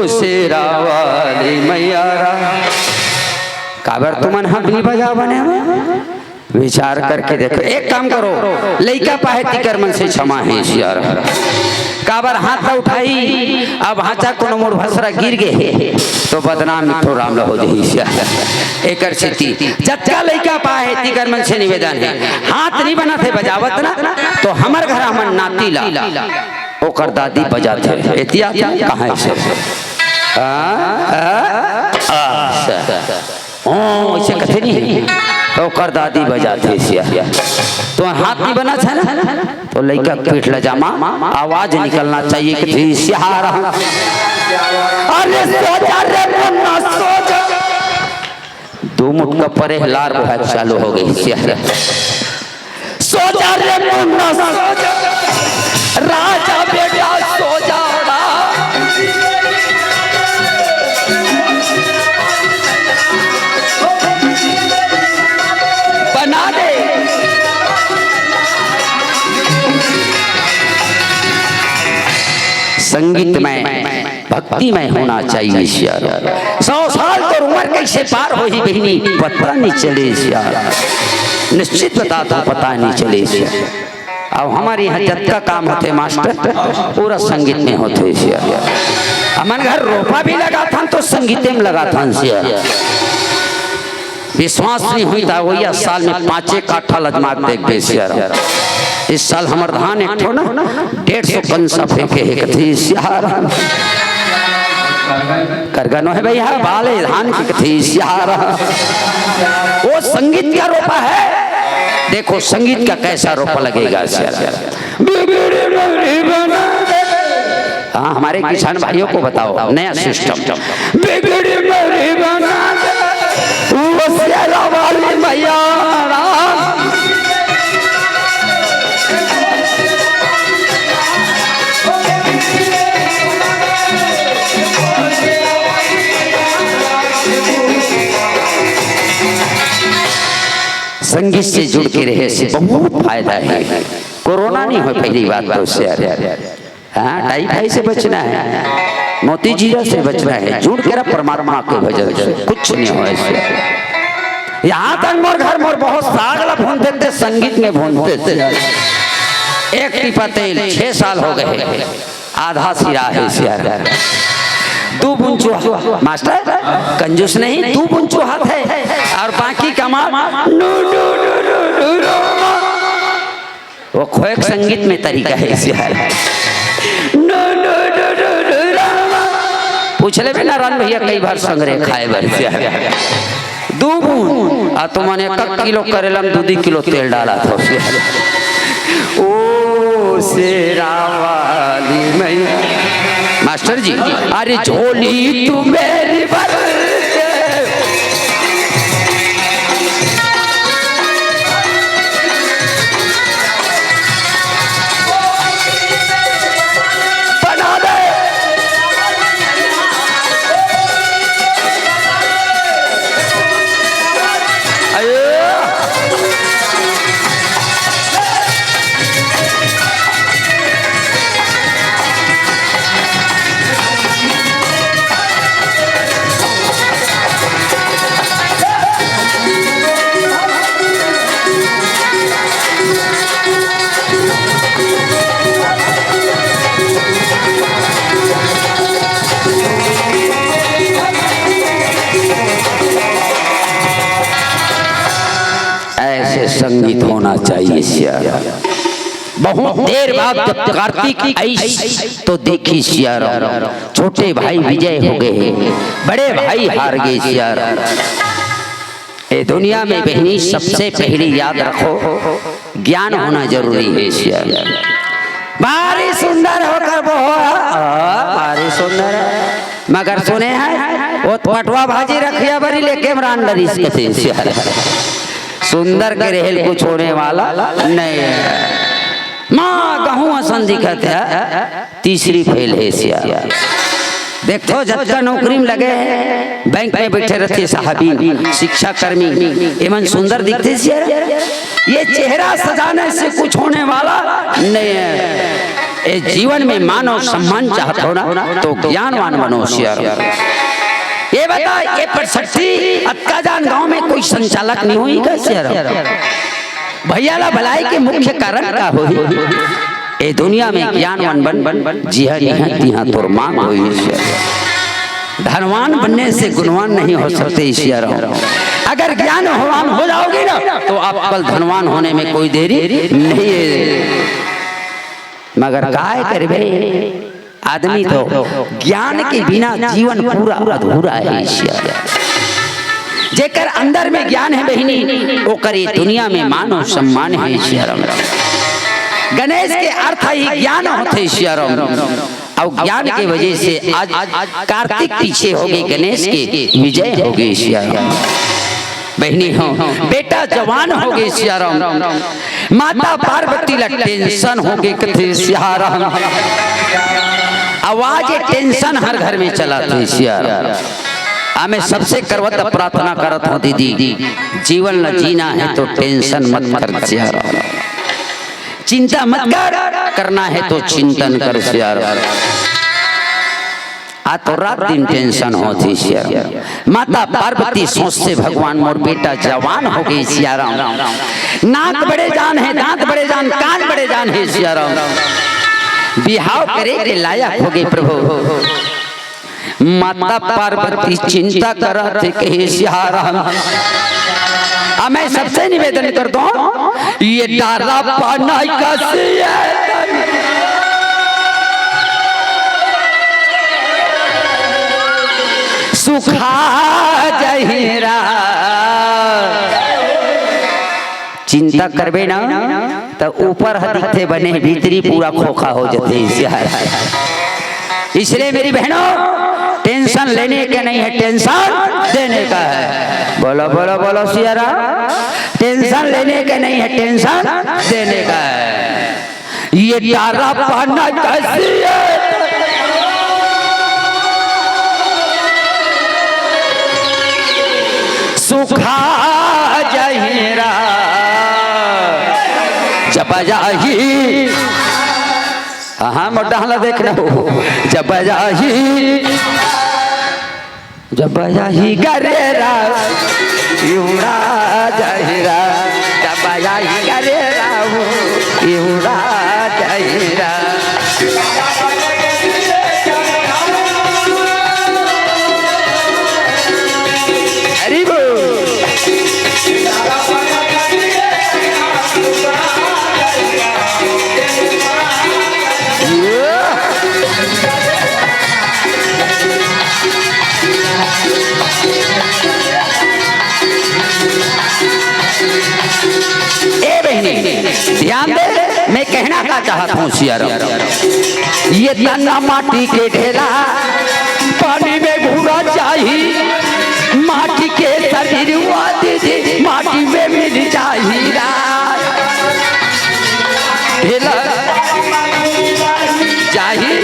शेरा वाली मैया काबर तुमन हबनी बजा बने विचार करके देखो एक काम करो लइका पाहे तिकर मन से क्षमा है यार काबर हाथ ना उठाई अब हाचा कोनो मोर भसरा गिर गए तो बदनाम मिठो राम हो जाई एकर स्थिति जत्का लइका पाहे तिकर मन से निवेदन है हाथ नहीं बना थे बजावत ना तो हमर घर हमन नाती ला ओकर दादी बजाते एतिया कहां से ऐसे कथे नहीं तो कर दादी बजाते तो हाथ नहीं बना था ना तो लड़का पीठ ल जामा आवाज निकलना चाहिए कि अरे दो मुठ का परे लार बहार चालू हो गई सोचा रे मुन्ना राजा बेटा सो जा संगीत में भक्ति में होना चाहिए यार 100 साल तो उम्र कैसे पार हो ही बहनी पता नहीं चले यार निश्चित बता तो पता नहीं चले अब हमारे यहाँ जब का काम होते मास्टर पूरा संगीत में होते यार हमारे घर रोपा भी लगा था तो संगीत में लगा था विश्वास नहीं हुई था वही साल में 5 काठा लजमात देख गए यार इस साल हमार धान एक ठो ना 150 कंसा फेंके है कथी सियारा करगनो है भैया बाले धान की कथी सियारा वो संगीत का रोपा है देखो संगीत का कैसा रोपा लगेगा सियारा हाँ हमारे किसान भाइयों को बताओ नया सिस्टम। बिगड़ी मेरी बना वो शेरा वाली मैया संगीत से जुड़ के रहे से बहुत फायदा है। कोरोना नहीं हो पहली बात तो उससे हाँ टाइफाइड से बचना है, मोती जीरा से बचना है, जुड़ के परमात्मा के भजन से कुछ नहीं हो ऐसे। यहाँ तक मोर घर मोर बहुत सागला भूनते थे, संगीत में भूनते थे। एक टीपा तेल 6 साल हो गए, आधा सिरा है सियार। 2 बुंचू मास्टर कंजूस नहीं, 2 बुंचू हाथ है और बाकी कमा वो खोएक संगीत में तरीका है सियार। पूछ ले नारायण भैया कई बार संग्रह खाए बार सियार 2 बूंद आ तुमने 1 किलो करेला में 2 किलो तेल डाला था ओ शेरा वाली मैया। मास्टर जी अरे झोली तू मेरी भर बना दे। संगीत होना चाहिए सियार। बहुत देर बाद जब कार्तिक आई तो देखी सियार, छोटे भाई विजय हो गए, बड़े भाई हार गए सियार। ए दुनिया में बहनी सबसे पहले याद रखो ज्ञान होना जरूरी है सियार। बारी सुंदर होकर बारी सुंदर है मगर सुने हैं वो पटवा भाजी रखिया बरी लेके इमरान डरीस के सियार। सुंदर के रहेल कुछ होने वाला नहीं है। माँ गहूँ असन दिखत है, तीसरी फेल है सियार। देखो जब तक नौकरी में लगे बैंक में बैठे रहते साहबी शिक्षा कर्मी एवं सुंदर दिखते सियार। ये चेहरा सजाने से कुछ होने वाला नहीं है। इस जीवन में मानव सम्मान चाहते हो ना तो ज्ञानवान बनो सियार। ये बता ये परसठी अक्काजान गांव में कोई संचालक नहीं हुई का सियार। भैया ला भलाई के मुख्य कारण का हो ए दुनिया में ज्ञानवान बन जी हाँ तोर मांग हुई सियार। धनवान बनने से गुणवान नहीं हो सकते सियार। अगर ज्ञानवान हो जाओगे ना तो आप कल धनवान होने में कोई देरी नहीं है। मगर काय करबे आदमी तो ज्ञान के बिना जीवन पूरा अधूरा है सियार। जेकर अंदर में ज्ञान है बहनी वो करे दुनिया में मानो सम्मान है सियार। गणेश के अर्थ ही ज्ञान होते सियार। और ज्ञान के वजह से आज कार्तिक पीछे हो गए, गणेश के विजय हो गए सियार। बहनी हो बेटा जवान हो गए सियार। माता पार्वती ला टेंशन हो गए कथे सियार। आवाज टेंशन हर घर में चला थे सियार। हमें सबसे करवत प्रार्थना करत हो दीदी जीवन न जीना है तो टेंशन मत कर सियार। चिंता मत कर, करना है तो चिंतन कर सियार। आ तो रात दिन टेंशन होती सियार। माता पार्वती सोचते भगवान मोर बेटा जवान हो गई सियार। नाक बड़े जान है, दांत बड़े जान, कान बड़े जान है सियार। बिहाव करे के लायक हो गए प्रभु। माता पार्वती चिंता करते कहे सियार। मैं सबसे निवेदन करता हूँ ये डारा पाना का सुखा जहिरा। चिंता करबे ना तो ऊपर दिखते बने भीतरी पूरा खोखा हो जाते सियार। इसलिए मेरी बहनों टेंशन लेने के नहीं है, टेंशन देने का है। बोलो बोलो बोलो सिया राम। टेंशन लेने के नहीं है, टेंशन देने का है। ये तारा पाना कैसी है, सुखा जहीरा जब जाही। हाँ मोटा हला देखना हो। जब जाही गरेरा युड़ा जहीरा, जब जाही गरेरा युड़ा जहीरा। अरे वो ध्यान दे, मैं कहना का चाहता हूँ सिया राम। ये तना माटी के ढेला पानी में घूरा चाहिए, माटी के शरीर दीदी माटी में मिल चाहिए। ढेला चाहिए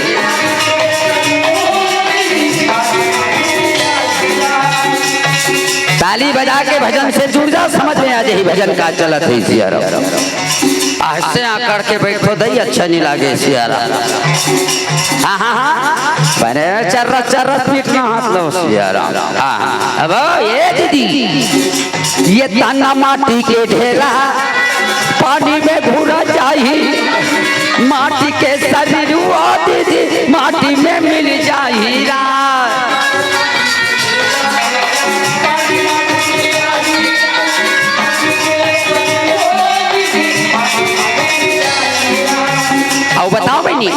ताली बजा के भजन से जुड़ जा, समझ में आ जाए भजन का चलत है सिया राम। ऐसे आकर के बैठो दई अच्छा नहीं लागे सिया राम। हाँ हाँ हाँ बने चर्रस चर्रस पीटना हाथ लो सिया राम। हाँ हाँ अब ये दीदी ये तना माटी के ढेला पानी में घूरा चाहिए, माटी के शरीर दीदी माटी में मिल चाहिए। अब बताओ बहनी,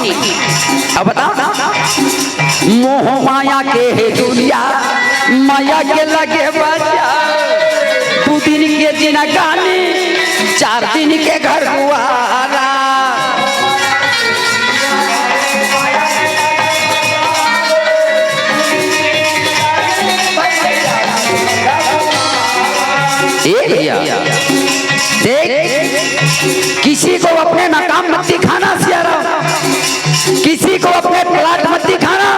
अब बताओ मोह माया के है दुनिया, माया के लगे बजा। 2 दिन के दिन गानी 4 दिन के घर हुआरा। देख किसी को अपने मकाम मत दिखाना सिया राम, किसी को अपने प्लाट मत दिखाना।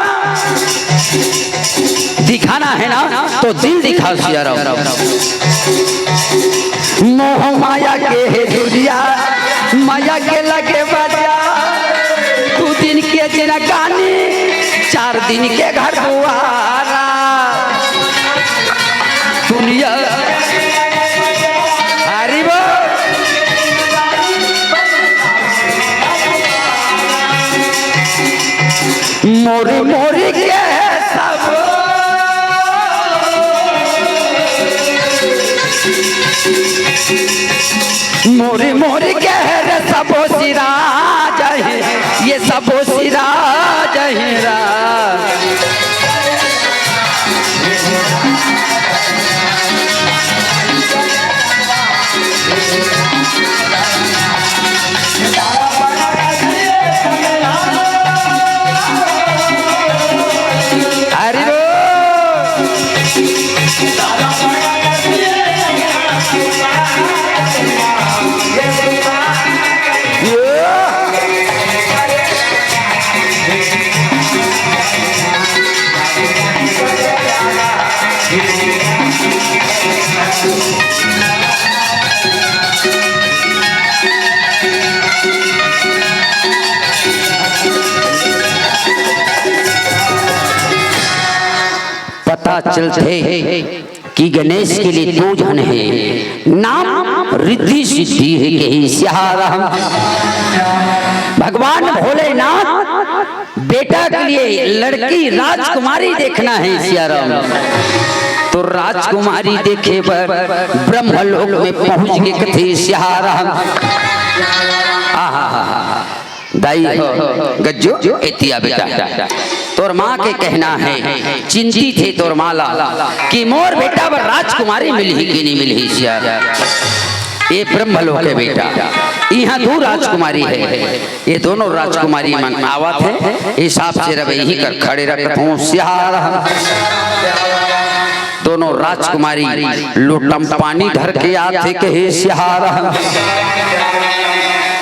दिखाना है ना तो दिल दिखा सिया राम। मोह माया के है दुनिया, माया के लगे बजा। 2 दिन के दिन गानी 4 दिन के घर हुआरा। दुनिया मोरी मोरी के सब मोरी मोरी के सबो सिरा जाए, ये सबो सिरा जहीरा। पता चलते कि गणेश के लिए 2 जन है, नाम रिद्धि सिद्धि है के सियारा। भगवान भोलेनाथ बेटा के लिए लड़की राजकुमारी देखना है सियारा। तो राजकुमारी देखे पर ब्रह्मलोक में पहुंच के कथे सियारा। दाई गज्जो एतिया बेटा तोर माँ के कहना है, चिंतित है तोर माला कि मोर बेटा पर राजकुमारी मिली कि नहीं मिली सिया। ये ब्रह्मलोक है बेटा, यहाँ दो राजकुमारी है, ये दोनों राजकुमारी मन आवत है, हिसाब से रवे ही कर खड़े रखत हूँ सियार। दोनों राजकुमारी लोटम पानी धर के आते कहे सियार।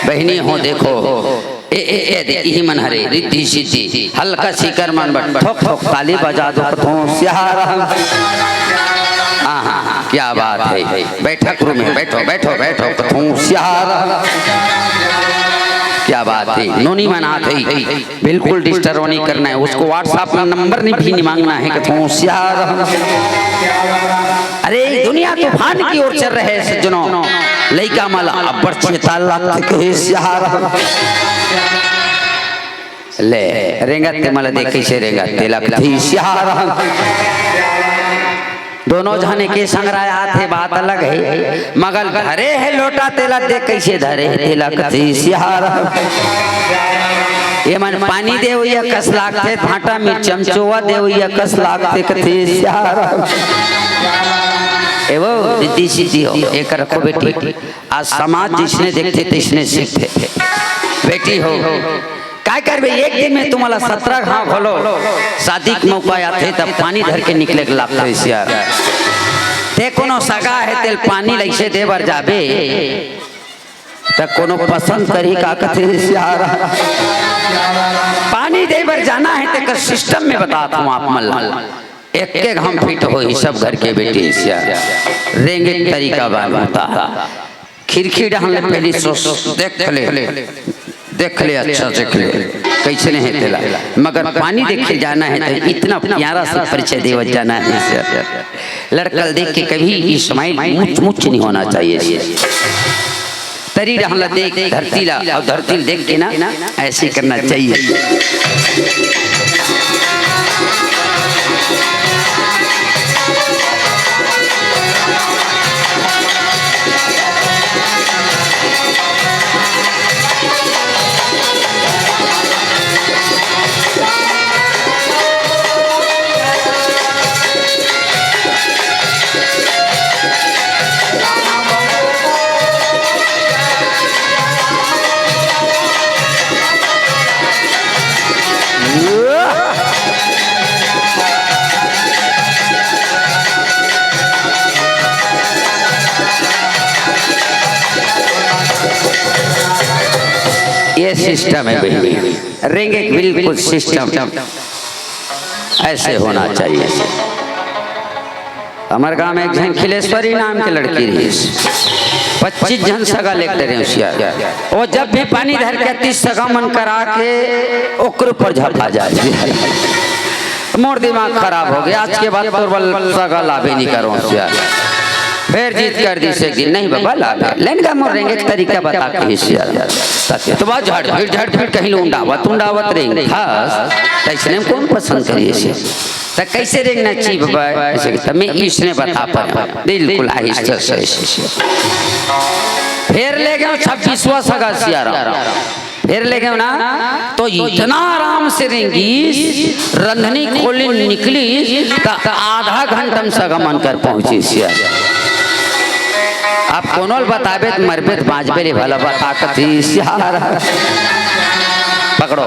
बहनी हो देखो ए ए ए यही मन हरे रिद्धि सिद्धि हल्का सीकर मन बट ठोक ठोक ताली बजा दो कथों सियार। हाँ क्या बात है, बैठक रूम में बैठो बैठो बैठो कथों सियार। क्या बात है, नोनी मना थी बिल्कुल डिस्टर्ब नहीं करना है उसको, व्हाट्सएप में नंबर नहीं भी नहीं मांगना है कथों सियार। अरे दुनिया तूफान की ओर चल रहे सज्जनों, लइका माला अब्बर चेता लाख के सियार। ले रेंगत मला देख कैसे रेंगत तिलक थी सियार। दोनों जाने के संग्राया थे बात अलग है, मगर धरे है लोटा तिलक देख कैसे धरे है तिलक थी सियार। ये मन पानी दे हुई कस लाख थे, भाटा में चमचोवा दे हुई कस लाख थे कथी सियार। एवो रिद्धि सिद्धि हो एक रखो बेटी, आज समाज जिसने देखते तिसने सीखते। बेटी हो क्या कर भाई, एक दिन में तुम्हारा 17 घाव खोलो, शादी के मौका आते तब पानी धर के निकले लगते सियार। ते कोनो सगा है तेल पानी लैसे दे बर जाबे त कोनो पसंद करी का कथे सियार। पानी दे बर जाना है ते का सिस्टम में बताता हूँ आप मल्ल, एक एक हम फिट हो ही सब घर के बेटे सियार। रेंगे तरीका बनता खिड़की डालने पहली सोच देख ले अच्छा देख ले कैसे नहीं तेला, मगर पानी देख के जाना है तो इतना प्यारा सा परिचय देव जाना है। लड़कल देख के कभी स्माइल मुच नहीं होना चाहिए। तरी रहला देख धरती ला और धरती देख के ना ऐसे करना चाहिए। ये सिस्टम है भाई, रेंगे बिल्कुल सिस्टम ऐसे होना चाहिए। हमारे गांव में एक जन खिलेश्वरी नाम के लड़की रही, 25 जन सगा लेकर रहे होशियार। वो जब भी पानी धर के 30 सगा मन करा के ओकर पर झपा जाए। मोर दिमाग खराब हो गया, आज के बाद तो सगा लाभे नहीं करो होशियार। फिर जीत कर दी से नहीं बाबा लाभ लेन का मोर रेंगे तरीका बता के होशियार। तो बात झड़ फिर कहीं उंडावत रहेंगे खास तैसने कौन पसंद करिए से तो कैसे रेंगना चाहिए बाबा ऐसे तो मैं इसने बता पाया बिल्कुल आहिस्ता से। फिर ले गए 26वां सगा सियारा, फिर ले गए ना तो इतना आराम से रेंगी, रंधनी खोली निकली तो आधा घंटा में सगा मन कर पहुंची सियार। आप कोनो बताबे तो मरबे तो बाजबे रे भला बता कथी सियार। पकड़ो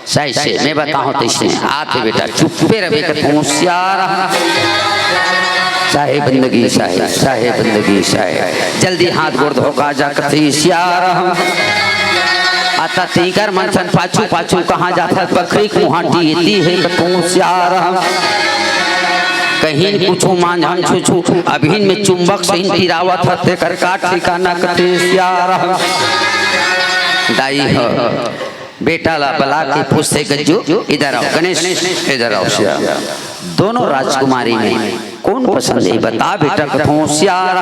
सही से मैं बताऊं तो इसने आते बेटा चुप्पे रहे कथूं सियार। चाहे बंदगी चाहे बंदगी चाहे जल्दी हाथ गोड़ धोखा जा कथी सियार। आता तीकर मनसन पाछू पाछू कहाँ जाता बकरी मुहाटी है कथूं सियार। कहीं कुछ मांझन छुछू अभिन में चुंबक से तिरावत हते कर काट ठिकाना कथे सियार। दाई हो बेटा ला बला के पूछते गज्जू इधर आओ, गणेश इधर आओ सियार। दोनों राजकुमारी में कौन पसंद है बता बेटा कथों सियार।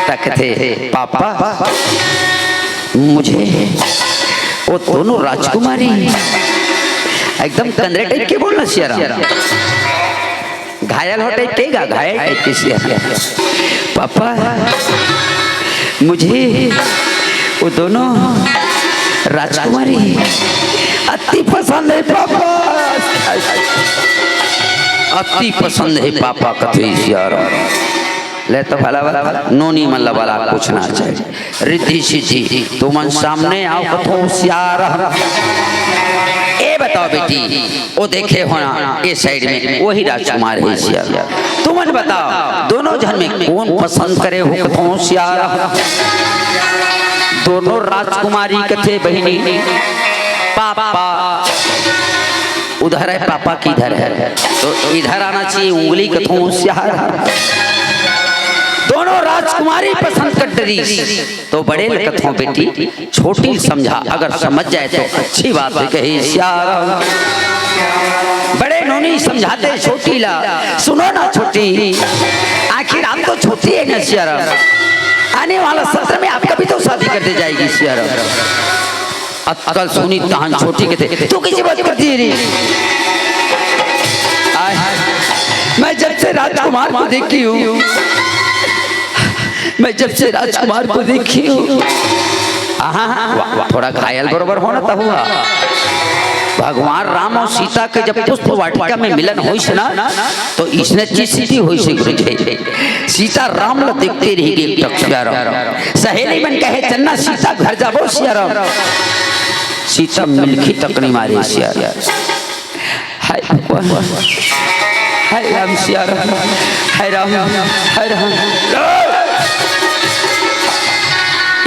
तकते पापा मुझे वो दोनों राजकुमारी एकदम कंदरे टाइप के बोलना सियारा, घायल हो टाइप के घायल टाइप के सियारा। पापा मुझे वो दोनों राजकुमारी अति पसंद है पापा, अति पसंद है पापा कथे सियारा। ले तो भला भला नोनी मतलब वाला पूछना चाहिए। रिद्धि सिद्धि तुम सामने आओ कथो होशियार। ए बताओ बेटी, वो देखे होना ये साइड में वही राजकुमार है सियार। तुम बताओ दोनों जन में कौन पसंद करे हो कथो होशियार। दोनों राजकुमारी कथे बहिनी। पापा उधर है, पापा किधर है, तो इधर आना चाहिए उंगली कथो होशियार। दोनों राजकुमारी पसंद कर डरी तो बड़े कथों बेटी छोटी समझा, अगर समझ जाए तो अच्छी बात है कही सियार। बड़े नोनी समझाते छोटी ला, सुनो ना छोटी, आखिर आप तो छोटी है ना सियार, आने वाला सत्र में आपका भी तो शादी करते जाएगी सियार। अक्कल सुनी तहन छोटी के थे, तू किसी बात करती रही। मैं जब से राजकुमार को देखी हूँ, मैं जब से राजकुमार को देखी हूँ, थोड़ा घायल बरोबर होना तब हुआ। भगवान राम और सीता के जब पुष्प वाटिका में मिलन हुई से ना, तो इसने चिस्ती हुई से गुरु जी सीता राम ला देखते रही सहेली बन कहे चन्ना सीता घर जाबो सियार। सीता मिलखी तकनी मारी सियार। हाय हाय राम सियार, हाय राम हाय राम।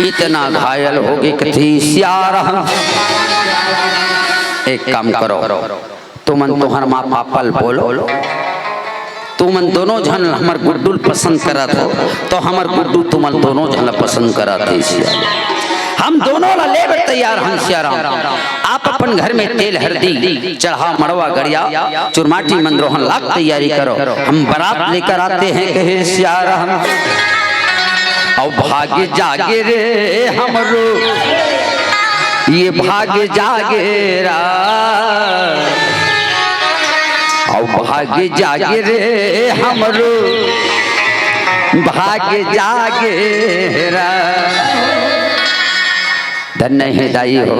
इतना घायल हो गई कथी सियार। एक काम करो, तुमन तोहर माँ पापल बोलो, तुमन दोनों जन हमार गुड्डू पसंद करा था, तो हमार गुड्डू तुमन दोनों जन पसंद करा थे सियार। हम दोनों ला लेबर तैयार हम सियार। आप अपन घर में तेल हल्दी चढ़ा मड़वा गड़िया चुरमाटी मंद्रोहन लाख तैयारी करो, हम बारात लेकर आते हैं कहे सियार। और भाग्य जागे रे हमरो, ये भाग्य जागेरा, और भाग्य जागे रे हमरो, भाग्य जागेरा। धन्य है दाई हो,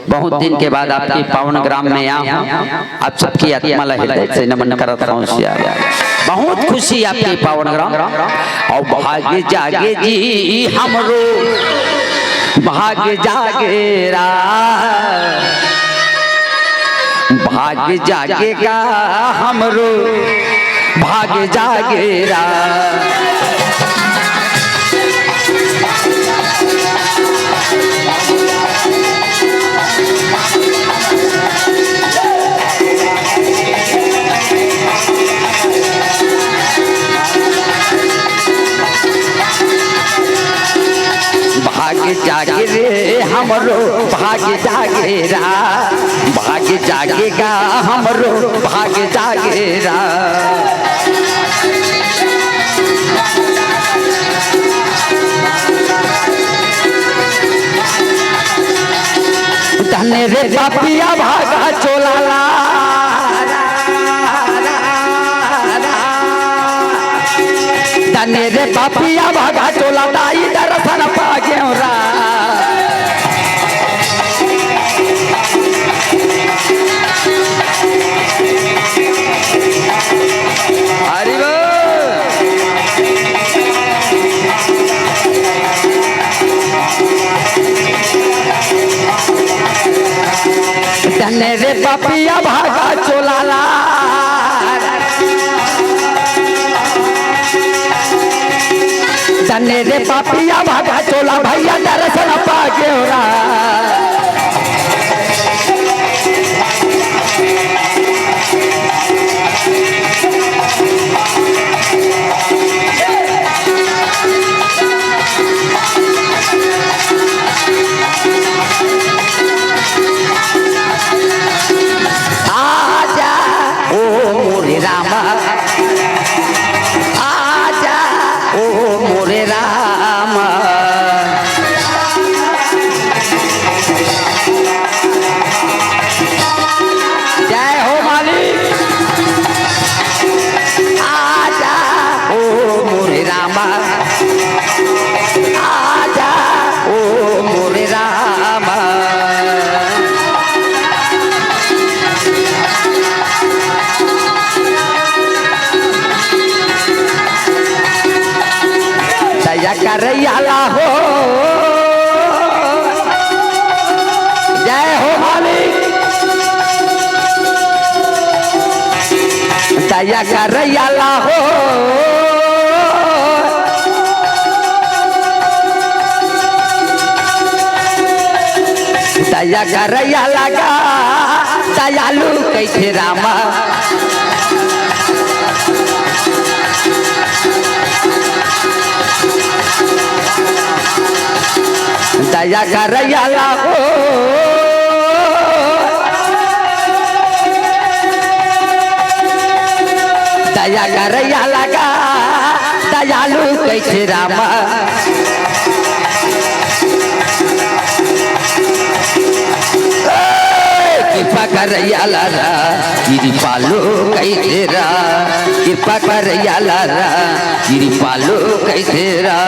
बहुत दिन के बाद आपके पावन ग्राम में आया हूँ, आप सबकी आत्मा हृदय से नमन करता हूँ सियार। बहुत खुशी आपके पावन ग्राम। और भाग्य जागे जी हमरो, भाग्य जागेरा, भाग्य जागेगा हमरो, भाग्य जागेरा। भाग्य जागे रे हमरो, भाग्य जागेरा, भाग्य जागेगा हमरो, भाग्य जागेरा। धन्य रे पापिया भागा चोलाला, धन्य रे पापिया भागा चोला दाई दर्शन पागेरा। धन्य रे पापिया भागा चोलाला, धन्य रे पापिया भागा चोला भैया दर्शन पागेरा। आजा ओ मोरे रामा, आजा ओ मोरे रामा, दया करैयाला हो, जय हो मालिक, दया करैयाला हो, दया करैयाला गा दयालु कैसे रामा, दया करैयाला हो, दया करैयाला गा दयालु कैसे रामा, कृपा करैयाला रा कृपालु कैसे रा, कृपा करैयाला रा कृपालु कैसे रा,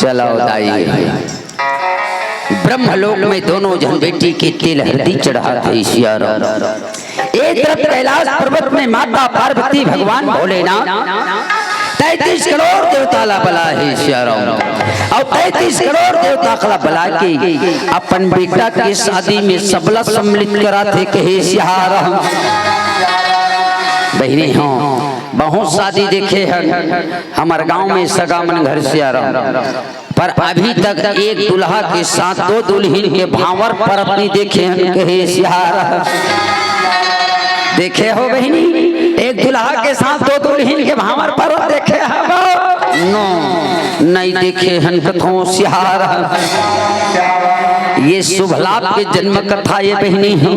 चलो दाई ब्रह्मलोक में दोनों जन बेटी के तिल हृदय चढ़ाते एक तरफ कैलाश पर्वत में माता पार्वती भगवान भोलेनाथ 33 करोड़ देवता ला बला है श्याराम, और 33 करोड़ देवता खला बला के अपन बेटा के शादी में सबला सम्मिलित कराते कहे श्याराम। बहनी हो बहुत शादी देखे हैं हमारे गांव में सगा मन घर से आ रहा, पर अभी तक एक दुल्हा के साथ 2 दुल्हन के भावर पर अपनी देखे हैं कहे सिहारा, देखे हो बहनी एक दुल्हा के साथ 2 दुल्हन के भावर पर देखे हैं नो नहीं देखे हैं कथों सिहारा, ये शुभ लाभ के जन्म कथा ये बहनी है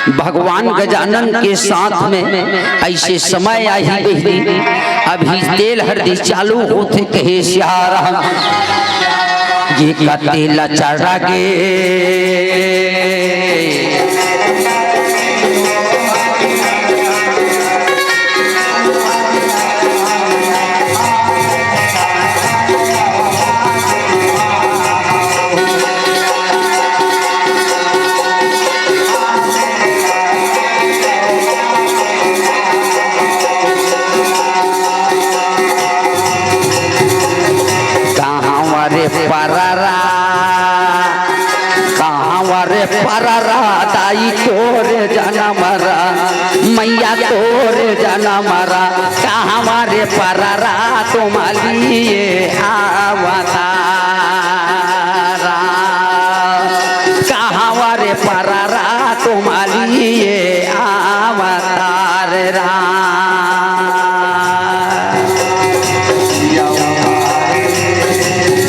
भगवान गजानन के साथ में ऐसे समय आई बहनी, अभी तेल हरदी चालू होते कहे सिहारा, ये का तेल चढ़ा गे पररा दाई तोरे जाना मरा, मैया तोरे जाना मरा, कहाँ रे पररा तुम्हारी आवतारा, कहाँ रे पररा तुम्हारी आवतार रा,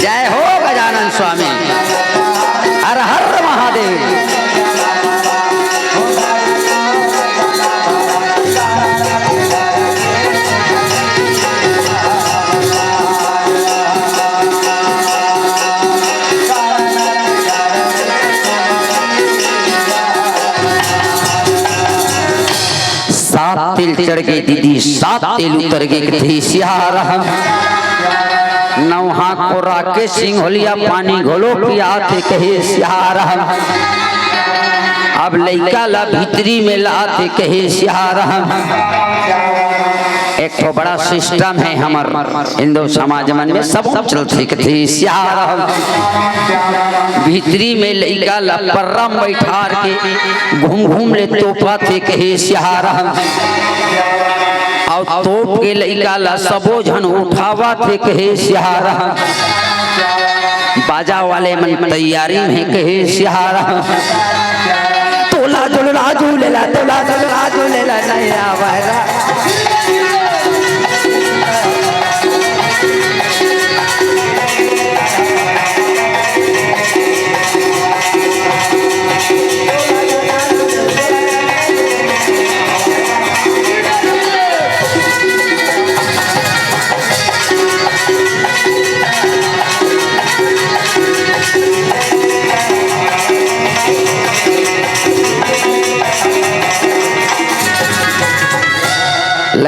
जय हो गजानन स्वामी, हर हर महादेव। सात तिल चढ़ गए दीदी, 7 तिल उतर गए थे सिहारा, नौहा को राके सिंह होलिया पानी घोलो पिया थे कहे सिहारा, अब लइका ला भीतरी में लाते कहे सिहारा। एक तो बड़ा सिस्टम है हमार हिंदू समाज में सब चलते कथे सिहारा, भीतरी में लइका ला परम बैठार के घूम घूम ले तोपा थे कहे सिहारा, और तोप के लइका ला सबो झन उठावा थे कहे सिहारा, बाजा वाले मन तैयारी में कहे सिहारा, तोला झूला झूलेला तोला झूला झूलेला नहीं आवारा,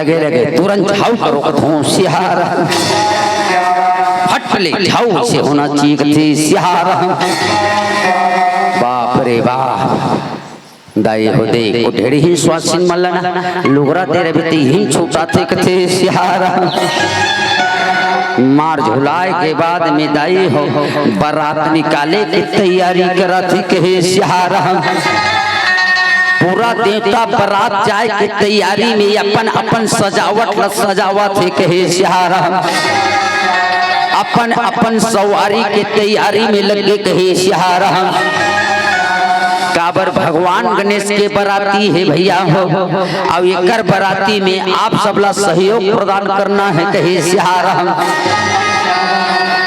लगे लगे तुरंत झाऊ करो कथों सिहार हट ले झाऊ से होना चाहिए कथे सिहार। बाप रे बाप दाई हो देख ढेरी ही स्वासिन मल्लना लुगरा तेरे भी ही छोटा थे कथे सिहार। मार झुलाए के बाद में दाई हो बारात निकाले की तैयारी करा थी कहे सिहारा। पूरा देवता बारात जाए की तैयारी में अपन अपन सजावट सजावा थे कहे सिहारा। अपन अपन सवारी के तैयारी में लगे कहे सिहारा। काबर भगवान गणेश के बराती है भैया हो और एक बराती में आप सबला सहयोग प्रदान करना है कहे सिहारा।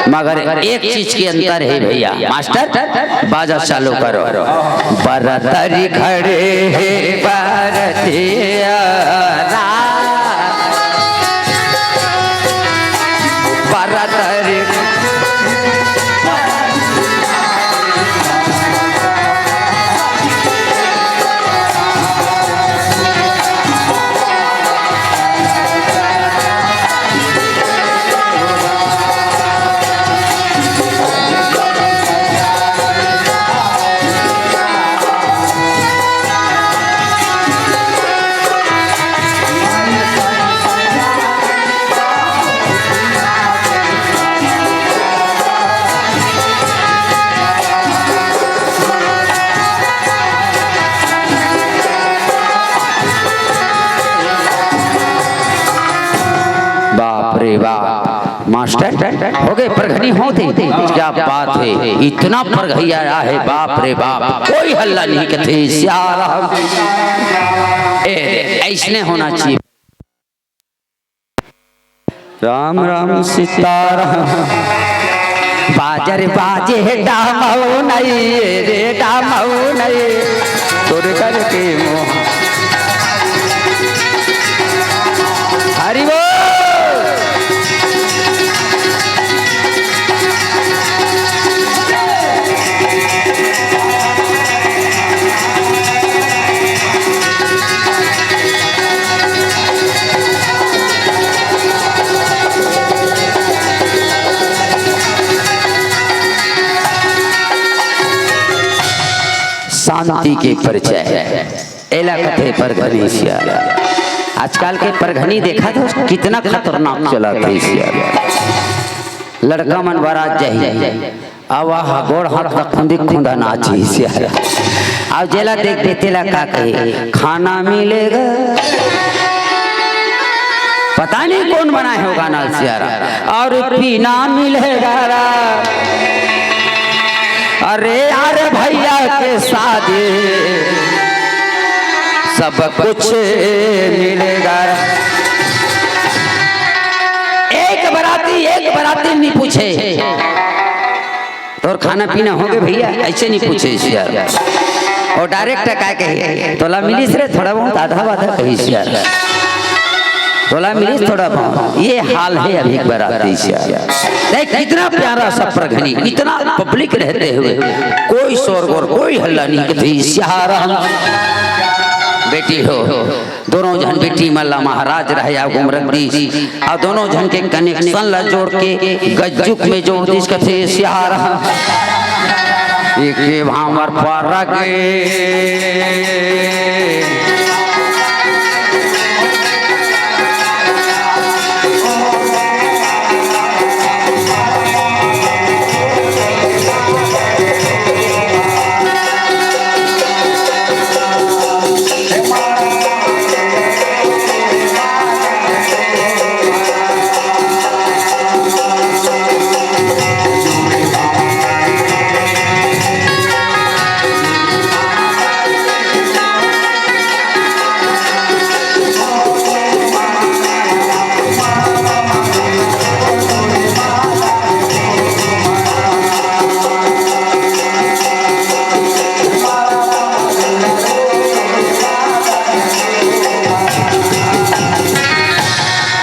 मगर एक चीज के अंतर है भैया मास्टर बाजा चालू करो। बरतरी खड़े है बरतिया बरतरी मास्टर हो गए परघनी होते क्या बात है इतना परघैया आया है बाप रे बाप कोई हल्ला नहीं कहते सियारा। ऐसने होना चाहिए। राम राम सीताराम बाजर बाजे डामऊ नहीं रे डामऊ नहीं तुर करके मोह हरि बोल। शांति के परिचय एला कथे परघनी सियारा। आजकल के परघनी देखा तो कितना खतरनाक चला था सियारा। लड़का मन बारात जाही आवाह गोड़ हाथ खुंदी खुंदा नाची सियारा। अब जेला देख देते ला का कहे खाना मिलेगा पता नहीं कौन बनाए होगा ना सियारा और पीना मिलेगा। अरे यार भैया के शादी सब कुछ मिलेगा। एक बराती नहीं पूछे तो खाना पीना हो गए भैया ऐसे नहीं पूछे यार। और डायरेक्ट क्या कहे तोला मिलीस रे थोड़ा बहुत आधा आधा कही यार तोला मिलीस थोड़ा बहुत। ये हाल है अभी बराती देख कितना प्यारा सा परघनी इतना पब्लिक रहते हुए कोई शोर गोर कोई हल्ला नहीं कथी सिहारा। बेटी हो दोनों जन बेटी मल्ला महाराज रहे गुमरगदी और दोनों जन के कनेक्शन ला जोड़ के गज्जुक में जोड़ दी कथे सिहारा। एक भामर पारा के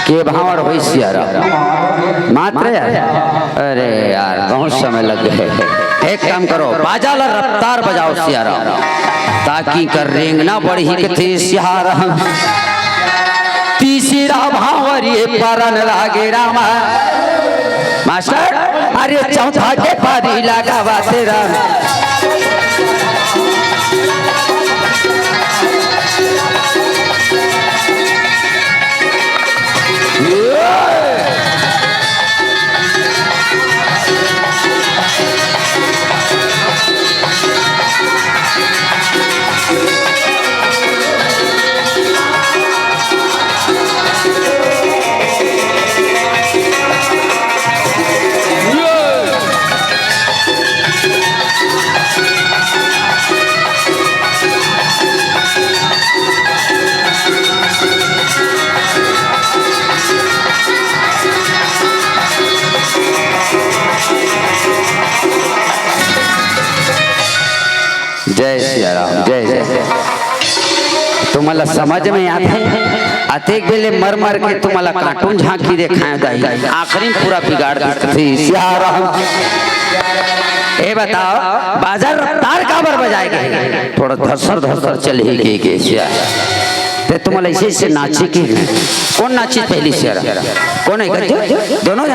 के भावर हो सियारा मात्र यार। अरे यार बहुत समय लग गए। एक काम करो बाजा ला रफ्तार बजाओ सियारा ताकि कर रेंगना बढ़ी कथे सियारा। तीसरा भावरी परन लागे रामा मास्टर अरे चौथा के पारी लगावा तेरा जय श्री राम जय जय तुम्हाला समझ में आते गेले मर मर के तुम्हाला कार्टून झांकी देखाए दाई आखिरी पूरा बिगाड़ देते श्री राम ए बताओ बाजार रफ्तार काबर बजाएगा थोड़ा धसर धसर चलेगी के श्री ते तुम्हाला ऐसे नाची की कौन नाची पहली श्री कौन है दोनों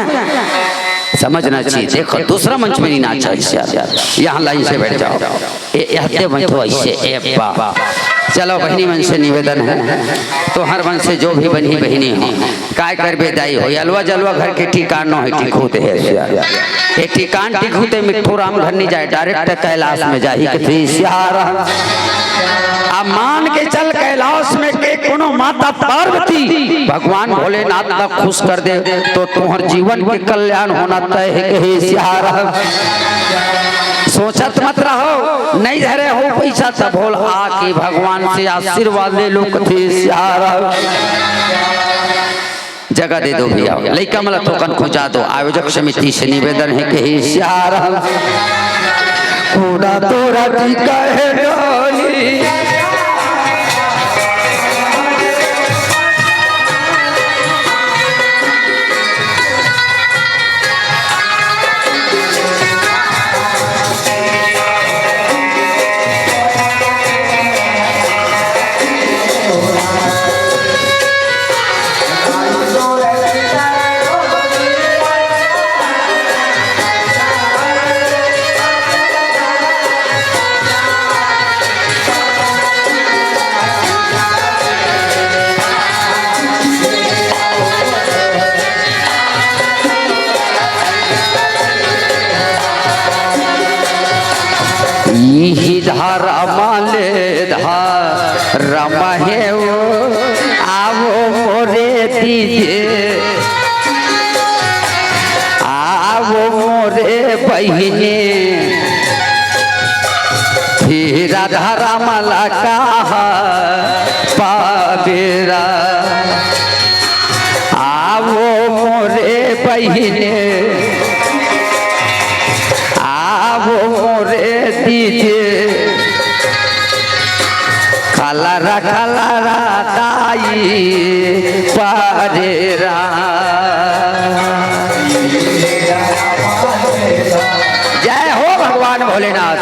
समझना चाहिए। देखो दूसरा मंच में नहीं नाचा इससे यहाँ लाइन से बैठ जाओ ये बैठो ऐसे चलो बहनी मन से निवेदन है तो हर मन से जो भी बनी बहनी हो काय कर बेदाई हो अलवा जलवा घर के ठिकान है टिकूते है ये ठिकान टिकूते मिठू राम घर नहीं जाए डायरेक्ट कैलाश में जाही अब मान के चल कैलाश में के कोनो माता पार्वती भगवान भोलेनाथ का खुश कर दे तो तुम्हार जीवन के कल्याण होना तय है सोचत मत रहो नहीं धरे हो पैसा सब बोल आके भगवान से आशीर्वाद ले लो कथे जगह दे दो भैया लइका मला टोकन खोजा दो आयोजक समिति से निवेदन है कि श्यार पूरा तोरा टीका है डोली धारा माले धारा महे वो आवो मोरे दीजे आवो मोरे बहिने फिर धारा मला कहा पावेरा आवो मोरे बहिने आवो मोरे दीजे कलरा कलरा दाई पारेरा जय हो भगवान भोलेनाथ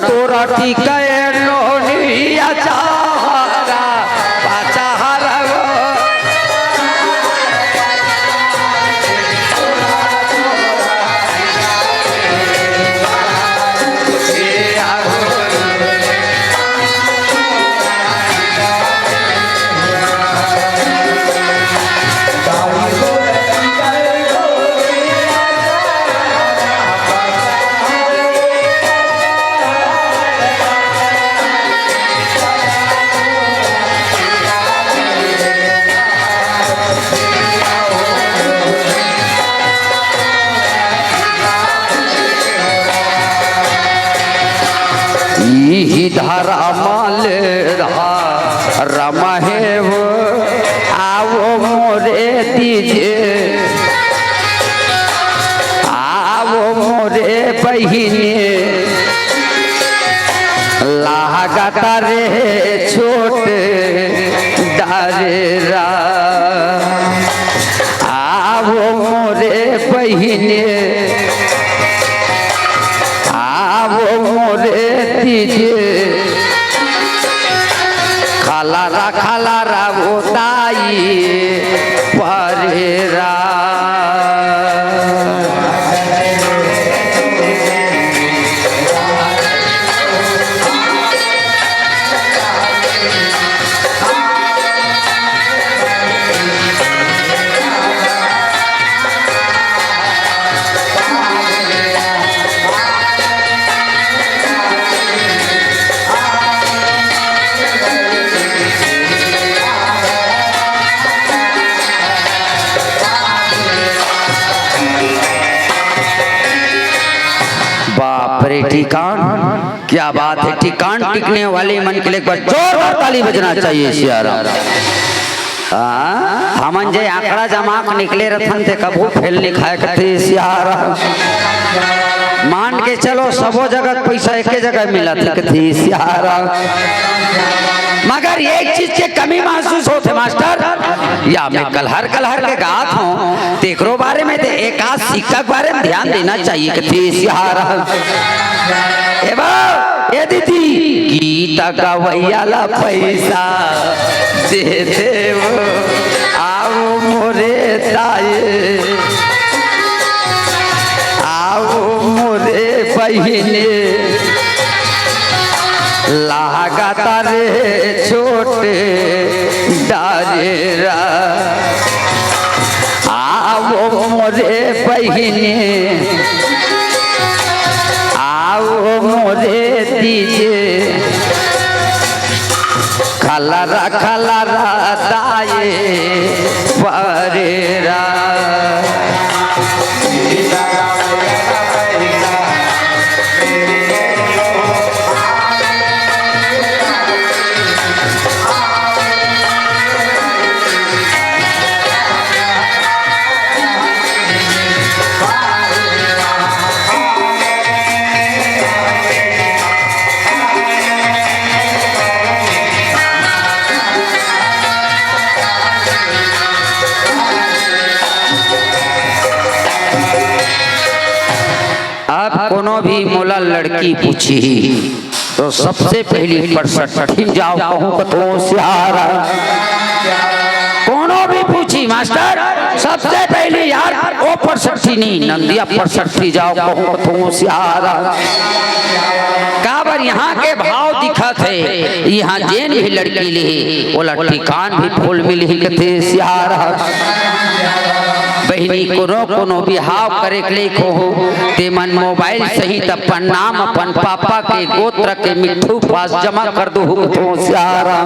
तोरा टीका नोनिया चाहरा पाचाहरा धारा माल रमा है वो आवो मोरे दीजे बहिने लागता रे छोट डारेरा आवो मोरे बहिने आवो मोरे दीजे खालारा वो दाई परेरा ठिकान क्या बात है। ठिकान टिकने वाले मन के लिए एक बार जोरदार ताली बजना चाहिए। सियाराम हमन जे आंकड़ा जमा के निकले रथन थे कबू फेल लिखाए कथे। सियाराम मान के चलो सबो जगह पैसा एक जगह मिला थे कथे। सियाराम मगर एक चीज के कमी महसूस होते मास्टर या मैं कलहर के गात हूँ तेकरो बारे में एक आध सिक्का के बारे में ध्यान देना चाहिए कथे। सियाराम ए दीदी गीता गवैयाला पैसा दे देव आओ मोरे ताये आओ मोरे बहिने लागता रे छोटे डारेरा आओ मोरे बहिने आओ मोरे दीजे खालारा दाए परेरा कोनो भी मोला लड़की पूछी तो सबसे पहली परसठीन जाओ कहूँ कतो सियारा। कोनो भी पूछी मास्टर सबसे पहले यार ओ परसठी नंदिया परसठी जाओ कहूँ कतो सियारा। काबर यहाँ के भाव दिखा थे यहाँ जेन भी लड़की ली वो ठिकान भी फूल मिली कथे। सियारा बहनी कोनो बिहाव करे के लेको ते मन मोबाइल सहित अपन नाम अपन पापा के गोत्र के मिट्ठू पास जमा कर दो तो सियारा।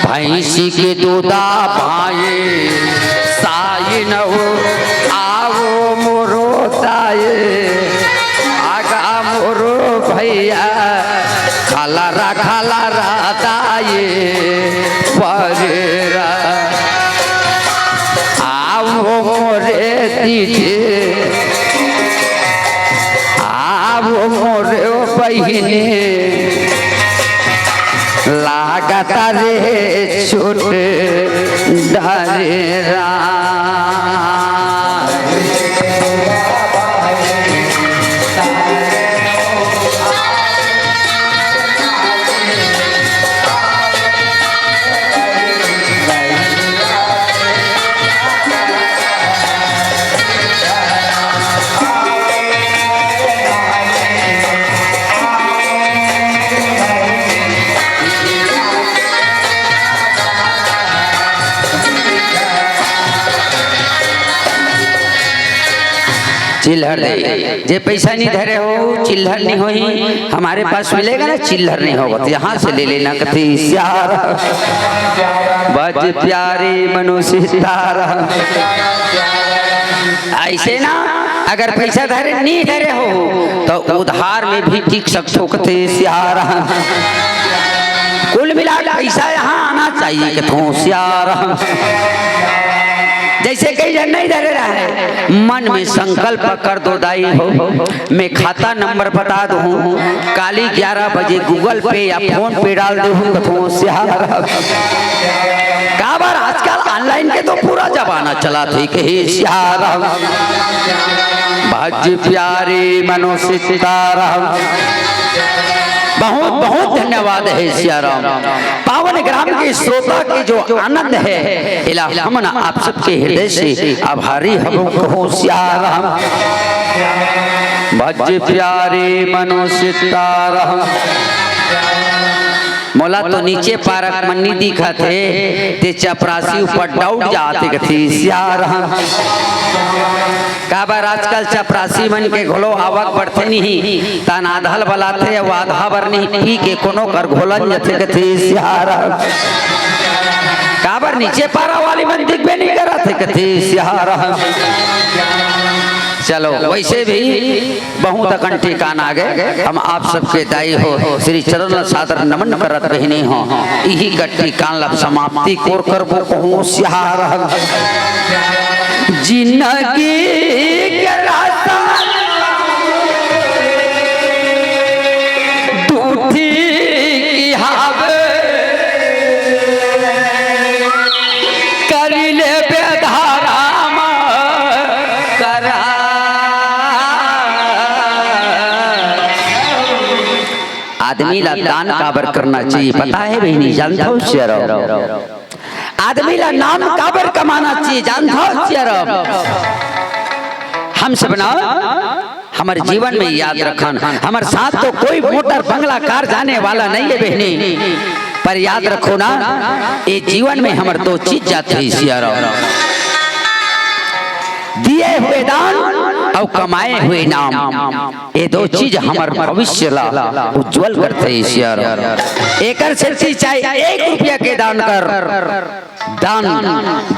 भैंसी के दूधा भाई साई न हो आओ मोरो ताये आगा मोरो भैया खालारा ताये परेरा मोरे दीजे आवो मोरे बहिने लागता रे छोट डारेरा चिल्हर जे पैसा नहीं धरे हो चिल्हर नहीं होई हमारे पास मिलेगा ना। चिल्हर नहीं होगा तो यहाँ से ले लेना कथी सियारा बज प्यारे मनुष्य तारा। ऐसे ना अगर पैसा धरे नहीं धरे हो तो उधार में भी टिक सकते हो कथी सियारा। कुल मिला पैसा यहाँ आना चाहिए कथो सियारा। जैसे कई इधर नहीं धरे रहा है। मन में संकल्प कर दो दाई हो, मैं खाता नंबर बता दूं, काली 11 बजे गूगल पे या फोन पे डाल दूं तो काबर आजकल ऑनलाइन के तो पूरा जमाना चला थे कि भज प्यारे मनो सीताराम। बहुत बहुत धन्यवाद है सियाराम। पावन ग्राम के श्रोता के जो आनंद है इलाहा हम आप सबके हृदय से आभारी हम कहो सियाराम। भज प्यारे मनो सीताराम। मोला तो नीचे पारक मन्नी दिखा थे ते चपरासी ऊपर डाउट जाते थे सियाराम। काबर आजकल चपरासी मन के घोलो आवक बढ़ते नहीं तान आधल बलाते वो आधा बर नहीं पी के कोनो कर घोलन जथे कथे सियाराम। काबर नीचे पारा वाली मन दिखबे नहीं करा थे कथे सियाराम। चलो वैसे भी बहुत कंठी कान आ गए। हम आप सबके दाई हो श्री चरण सादर नमन करत बहिनी हो। यही कट्टी कान लब समाप्ति कोर करबो कहूं सियाराम। जिंदगी के रास्ता दूठी की हावे कर ले बेधाराम करा। आदमी ला दान काबर करना चाहिए पता है बहनी, जानता हूँ शेरो। आदमी ला नाम काबर कमाना चाहिए जानता हूँ शेरो। हम सब ना हमारे जीवन में याद रखन, हमारे साथ तो कोई मोटर बंगला कार जाने वाला नहीं है बहनी, पर याद रखो ना ये जीवन में हमारे दो चीज जाते हैं शेरो। दिए हुए दान और कमाए हुए नाम, ये दो चीज हमारे भविष्य ला उज्जवल करते हैं शेरो। एकर से चाहे 1 रुपया के दान कर, दान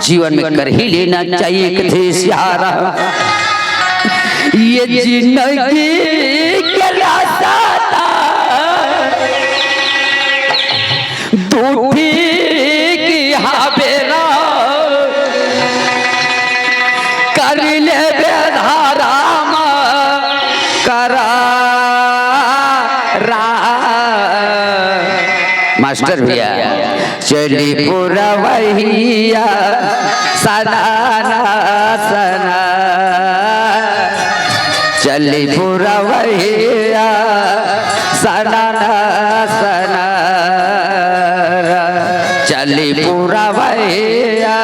जीवन में कर ही लेना चाहिए कथे सियारा। ये जिंदगी के रास्ता दूठी की हावेरा कर ले बेधाराम करा। मास्टर भैया चली पूरा वहिया सना सना, चली पूरा वहिया सना सना, चली पूरा वहिया।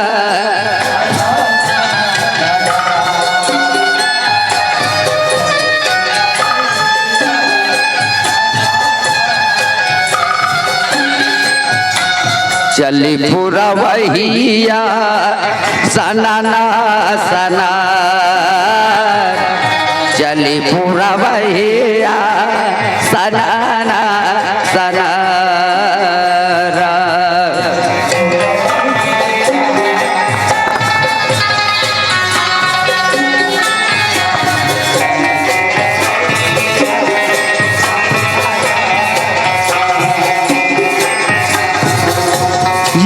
चली पूरा वहिया सना सना, चली पूरा वहिया सना सना।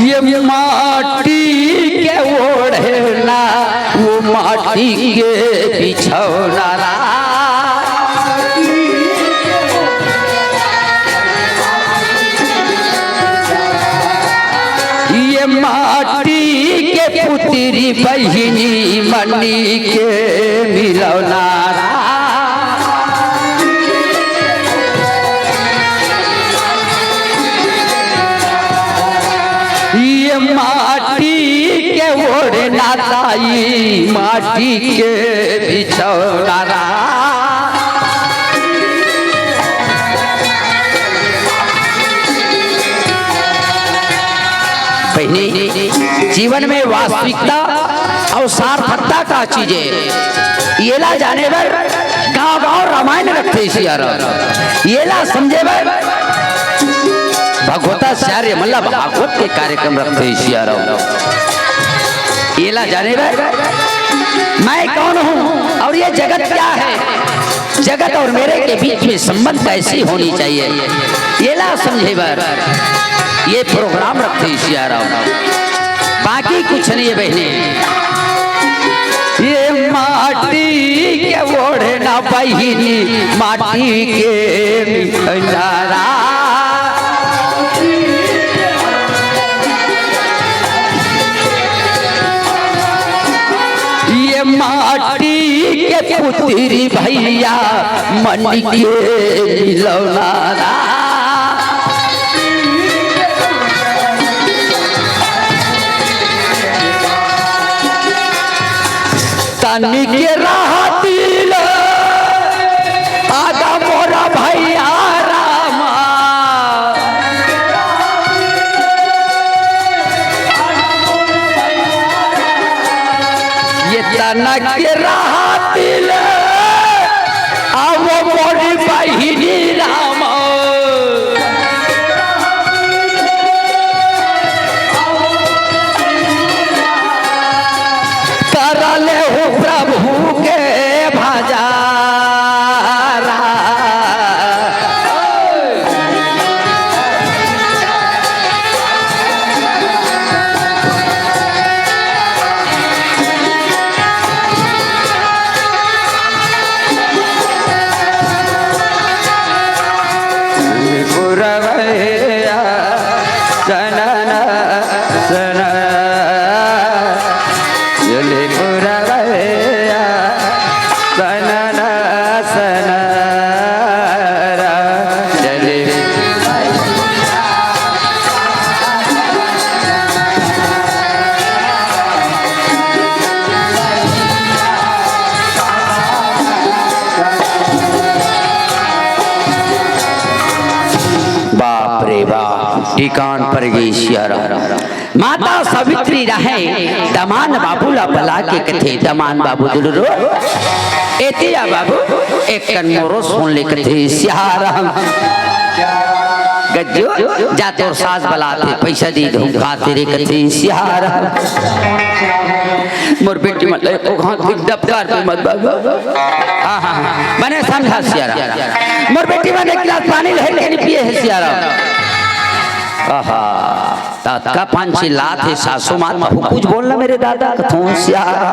ये माटी के ओढ़ना वो माटी के बिछौना, ये माटी के पुत्री बहिनी मनी के मिलौना। ये माटी के ओढ़ना ताई माटी के बिछौना। बहनी जीवन में वास्तविकता और सार्थकता का चीजें ये ला जाने पर गाँव गाँव रामायण रखते सियारा। ये ला समझे पर भगवताचार्य मतलब भागवत के कार्यक्रम रखते सियारा। ये ला जाने पर मैं कौन हूँ और ये जगत क्या है, जगत और मेरे के बीच में संबंध कैसी होनी चाहिए, ये ला समझे पर ये प्रोग्राम रखते सियारा। बाकी कुछ नहीं है बहने। ना बहिनी माटी के मिलना। ये माटी के पुत्री भैया मन के मिलौना। तनी के रहती आगा मोरा भैया रामा। ये तना के रहती अब मोरी बहिनी रामा। करले हो प्रभु के भजा। ठिकान पर गई सियारा। माता सावित्री रहे दमान बाबू ला बला के कथे। दमान बाबू दुलरो एतिया बाबू एक कन मोरो सुन ले कथे सियारा। गज्जो जाते और सास बलाते पैसा दी दो खाते रे कथे सियारा। मोर बेटी मत ले ओ घात दबकार पे मत बाबू। हां हां बने समझा सियारा। मोर बेटी मन एक गिलास पानी ले के पिए है सियारा। आहा ताका पांची लात है सासू मात कुछ बोलना मेरे दादा कथों सियारा।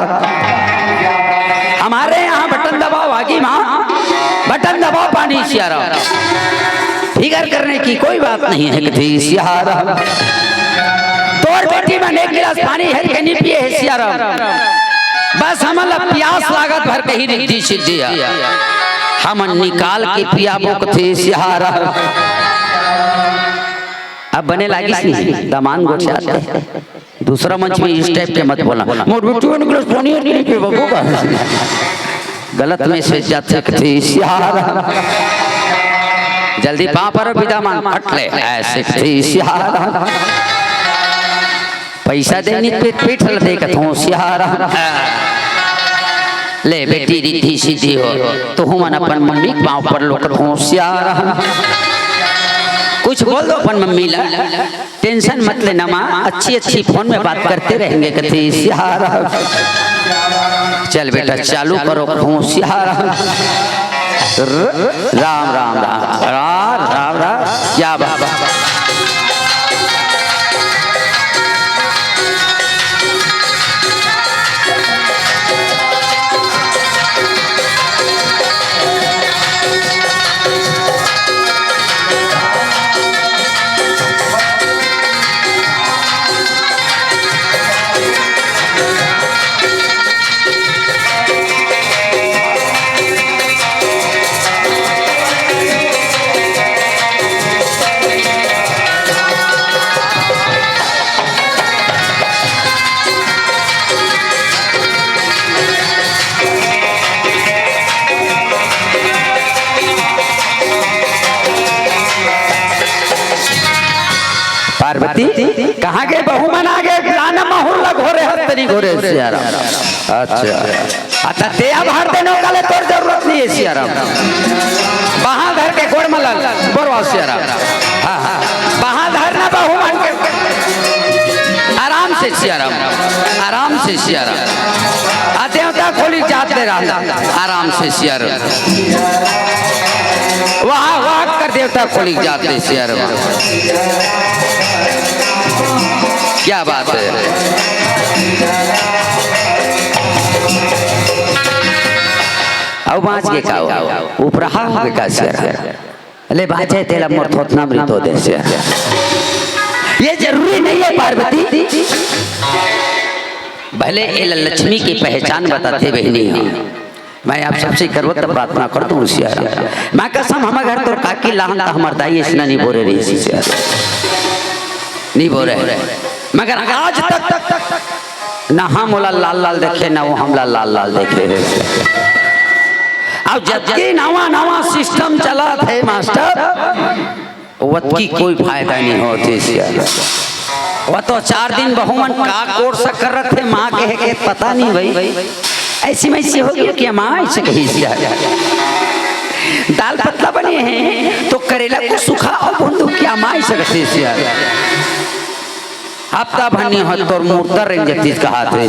हमारे यहाँ बटन दबाओ आगी माँ बटन दबाओ पानी सियारा। फिकर करने की कोई बात नहीं है कथी सियारा। तोर बेटी में एक गिलास पानी है कहीं पिए है सियारा। बस हमारा प्यास लागत भर कहीं रिद्धि सिद्धि हम निकाल के पियाबो कथी सियारा। अब बने लागी सी दमान गोट आते दूसरा मंच में इस टाइप के मत बोलना। मोर बेटियों ने गिलास पानी नहीं पी बाबू का गलत में से जाते कथी सियारा। जल्दी पा पर विदा मान हट ले ऐसे कथी सियारा। पैसा देनी पेट पेट दे कथों सियारा। ले बेटी रिद्धि सीधी हो तो हम अपन मम्मी के पांव पर लो कथों सियारा। कुछ बोल दो अपन मम्मी ला टेंशन मत लेना माँ अच्छी अच्छी फोन में बात करते रहेंगे कथी सियारा। चल बेटा चालू करो कथों सियारा। राम राम राम राम राम राम क्या बाबा। पार्वती कहाँ गए बहू मना गए गाना माहौल लग हो रहे हर तरी घोरे सियारा। अच्छा अच्छा तेया भर देने वाले तोर जरूरत नहीं है सियारा। वहाँ घर के गोड़ मलल बोरवा सियारा। हाँ हाँ वहाँ धरना बहू मान के आराम से सियारा आराम से सियारा। देवता खोली जाते रहा आराम से सियारा। वहाँ वाक कर देवता खोली जाते सियारा। क्या बात है। और अब बाँच के का ऊपर हा हो के का शेर ले बाजे तेला मोर थोतना मृतो दे से ये जरूरी नहीं है पार्वती भले ये लक्ष्मी की पहचान बताते बहनी मैं आप सबसे करवत प्रार्थना करता हूँ सियारा मैं कसम हम घर तो काकी लाहन ता हमर दाई इसना नहीं बोले रही सियारा नहीं बोले मगर आज तक ना हम लाल लाल देखे ना वो हमला लाल लाल देखे अब जबकि नवा नवा सिस्टम चला थे मास्टर वत की कोई फायदा नहीं होती सियारा वह तो 4 दिन बहुमन का कोर्स कर रहे थे माँ कह के पता नहीं भाई ऐसी मैसी होगी क्या माँ ऐसे कही दाल पतला बने हैं तो करेला को सुखा और बंदू क्या माँ ऐसे कहती हफ्ता भरनी हो तो मुर्दा रंग जतीज का हाथ है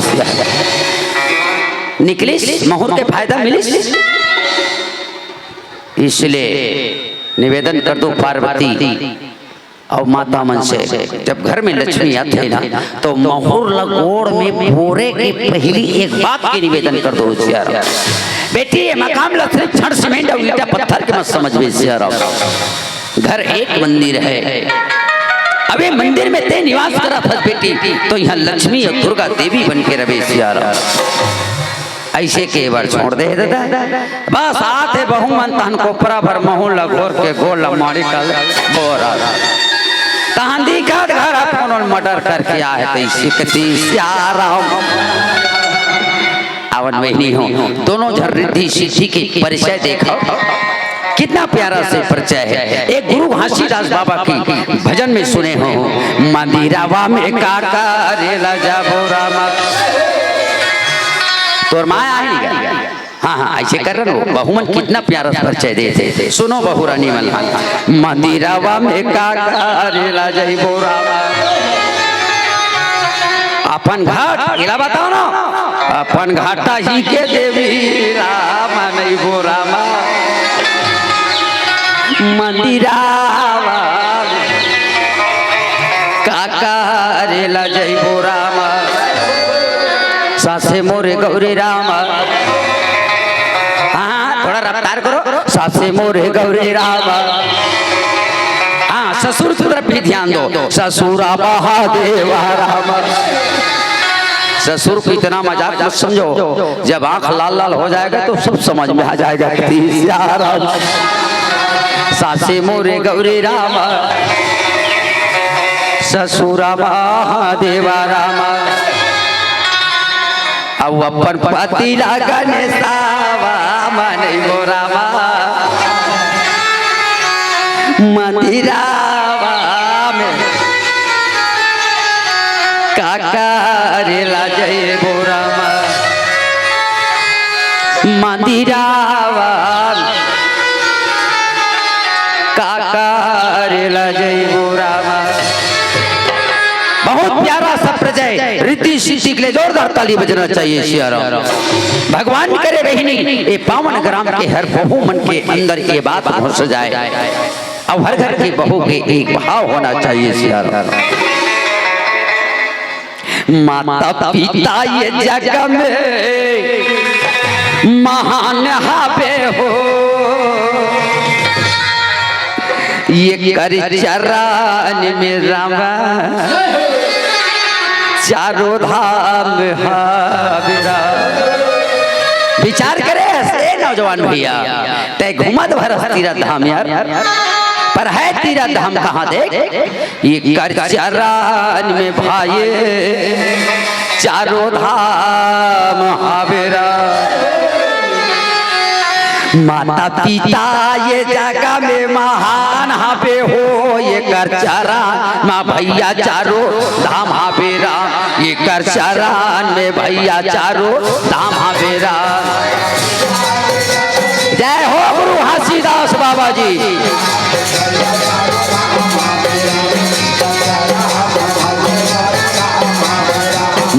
निकलिस मुहूर्त के फायदा मिलिस इसलिए निवेदन कर दो पार्वती और माता मन से जब घर में लक्ष्मी आते हैं ना तो मुहूर्त लगोड़ में बोरे की पहली एक बात की निवेदन कर दो सियारा बेटी ये मकाम लथरी छड़ सीमेंट और ईटा पत्थर के मत समझ में सियारा घर एक मंदिर है अबे मंदिर में ते निवास करा था बेटी तो यहाँ लक्ष्मी और दुर्गा देवी बन के रहे सियारा ऐसे के बार छोड़ दे दादा बस आते बहुमन तहन कोपरा भर महूल लगोर के गोल मारी का बोरा तहंदी का घर अपन मर्डर करके आए तो इसी कती सियारा अवन वही हो दोनों झर रिद्धि सिद्धि के परिचय देखा कितना प्यारा से परिचय है एक गुरु घासीदास बाबा की भजन में सुने हो मंदिरावा में काका रेला जाबो रामा तोर माया है नहीं हाँ हाँ ऐसे कर रहे हो बहुमन कितना प्यारा परिचय दे सुनो बहुरानी मन मंदिरावा में काका रेला जाबो रामा अपन घाट इला बताओ ना अपन घाटा ही के देवी रामा नहीं बो रामा मंदिरावा काका रेला जयबो रामा सासे मोरे गौरी रामा हाँ थोड़ा रफ्तार करो सासे मोरे गौरी रामा हाँ ससुर की तरफ भी ध्यान दो ससुरा महादेवा रामा ससुर को इतना मजाक मत समझो जब आंख लाल लाल हो जाएगा तो सब समझ में आ जाएगा सासे मोरे गौरी रामा ससुरा महादेवा रामा अब अपन पति लागने सावा मने गो रामा मंदिरावा में काका रेला जय गो रामा मंदिरावा काका रेला जय गो रामा बहुत प्यारा सा प्रजय रिद्धि सिद्धि के लिए जोरदार ताली बजना चाहिए सियारा भगवान करे बहिनी ये पावन ग्राम के हर बहू मन के अंदर ये बात घुस जाए अब हर घर की बहू के एक भाव होना चाहिए सियारा माता पिता ये जग में महान हावे हो ये कर चरण में रामा चारों धाम हावेरा विचार करे ऐसे नौजवान भैया ते घुमत भर तीरथ धाम यार पर है तीरथ धाम कहाँ देख ये कर चरण में भाई चारों धाम हावेरा माता पिता ये जगह में महान हावे हो ये कर चरण माँ भैया चारों धाम हावेरा ये कर चरण में भैया चारों धाम हावेरा जय हो गुरु घासीदास बाबा जी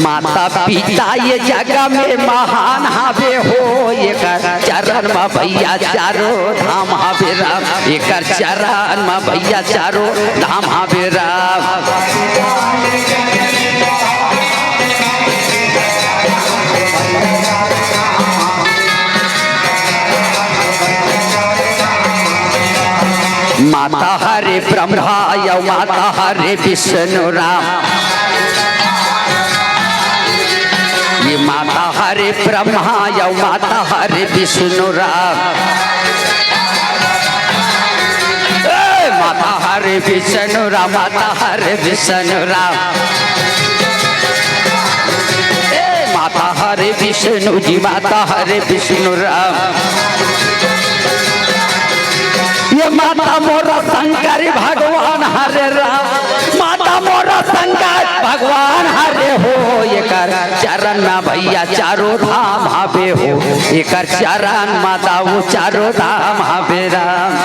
माता पिता ये जगह में महान हावे हो ये कर चरण में भैया चारों धाम हावेरा ये कर चरण में भैया चारों धाम हावेरा ब्रह्मा यौ माता हरे विष्णु राम। ये माता हरे ब्रह्मा यौ माता हरे विष्णु राम। माता हरे विष्णु राम, माता हरे विष्णु राम। माता हरे विष्णु जी, माता हरे विष्णु राम। ये माता मोरा शंकर भगवान हरे राम, माता मोरा शंकर भगवान हरे हो। ये कर चरण में भैया चारों धाम हावे हो, ये कर चरण माता वो चारों धाम हावे राम।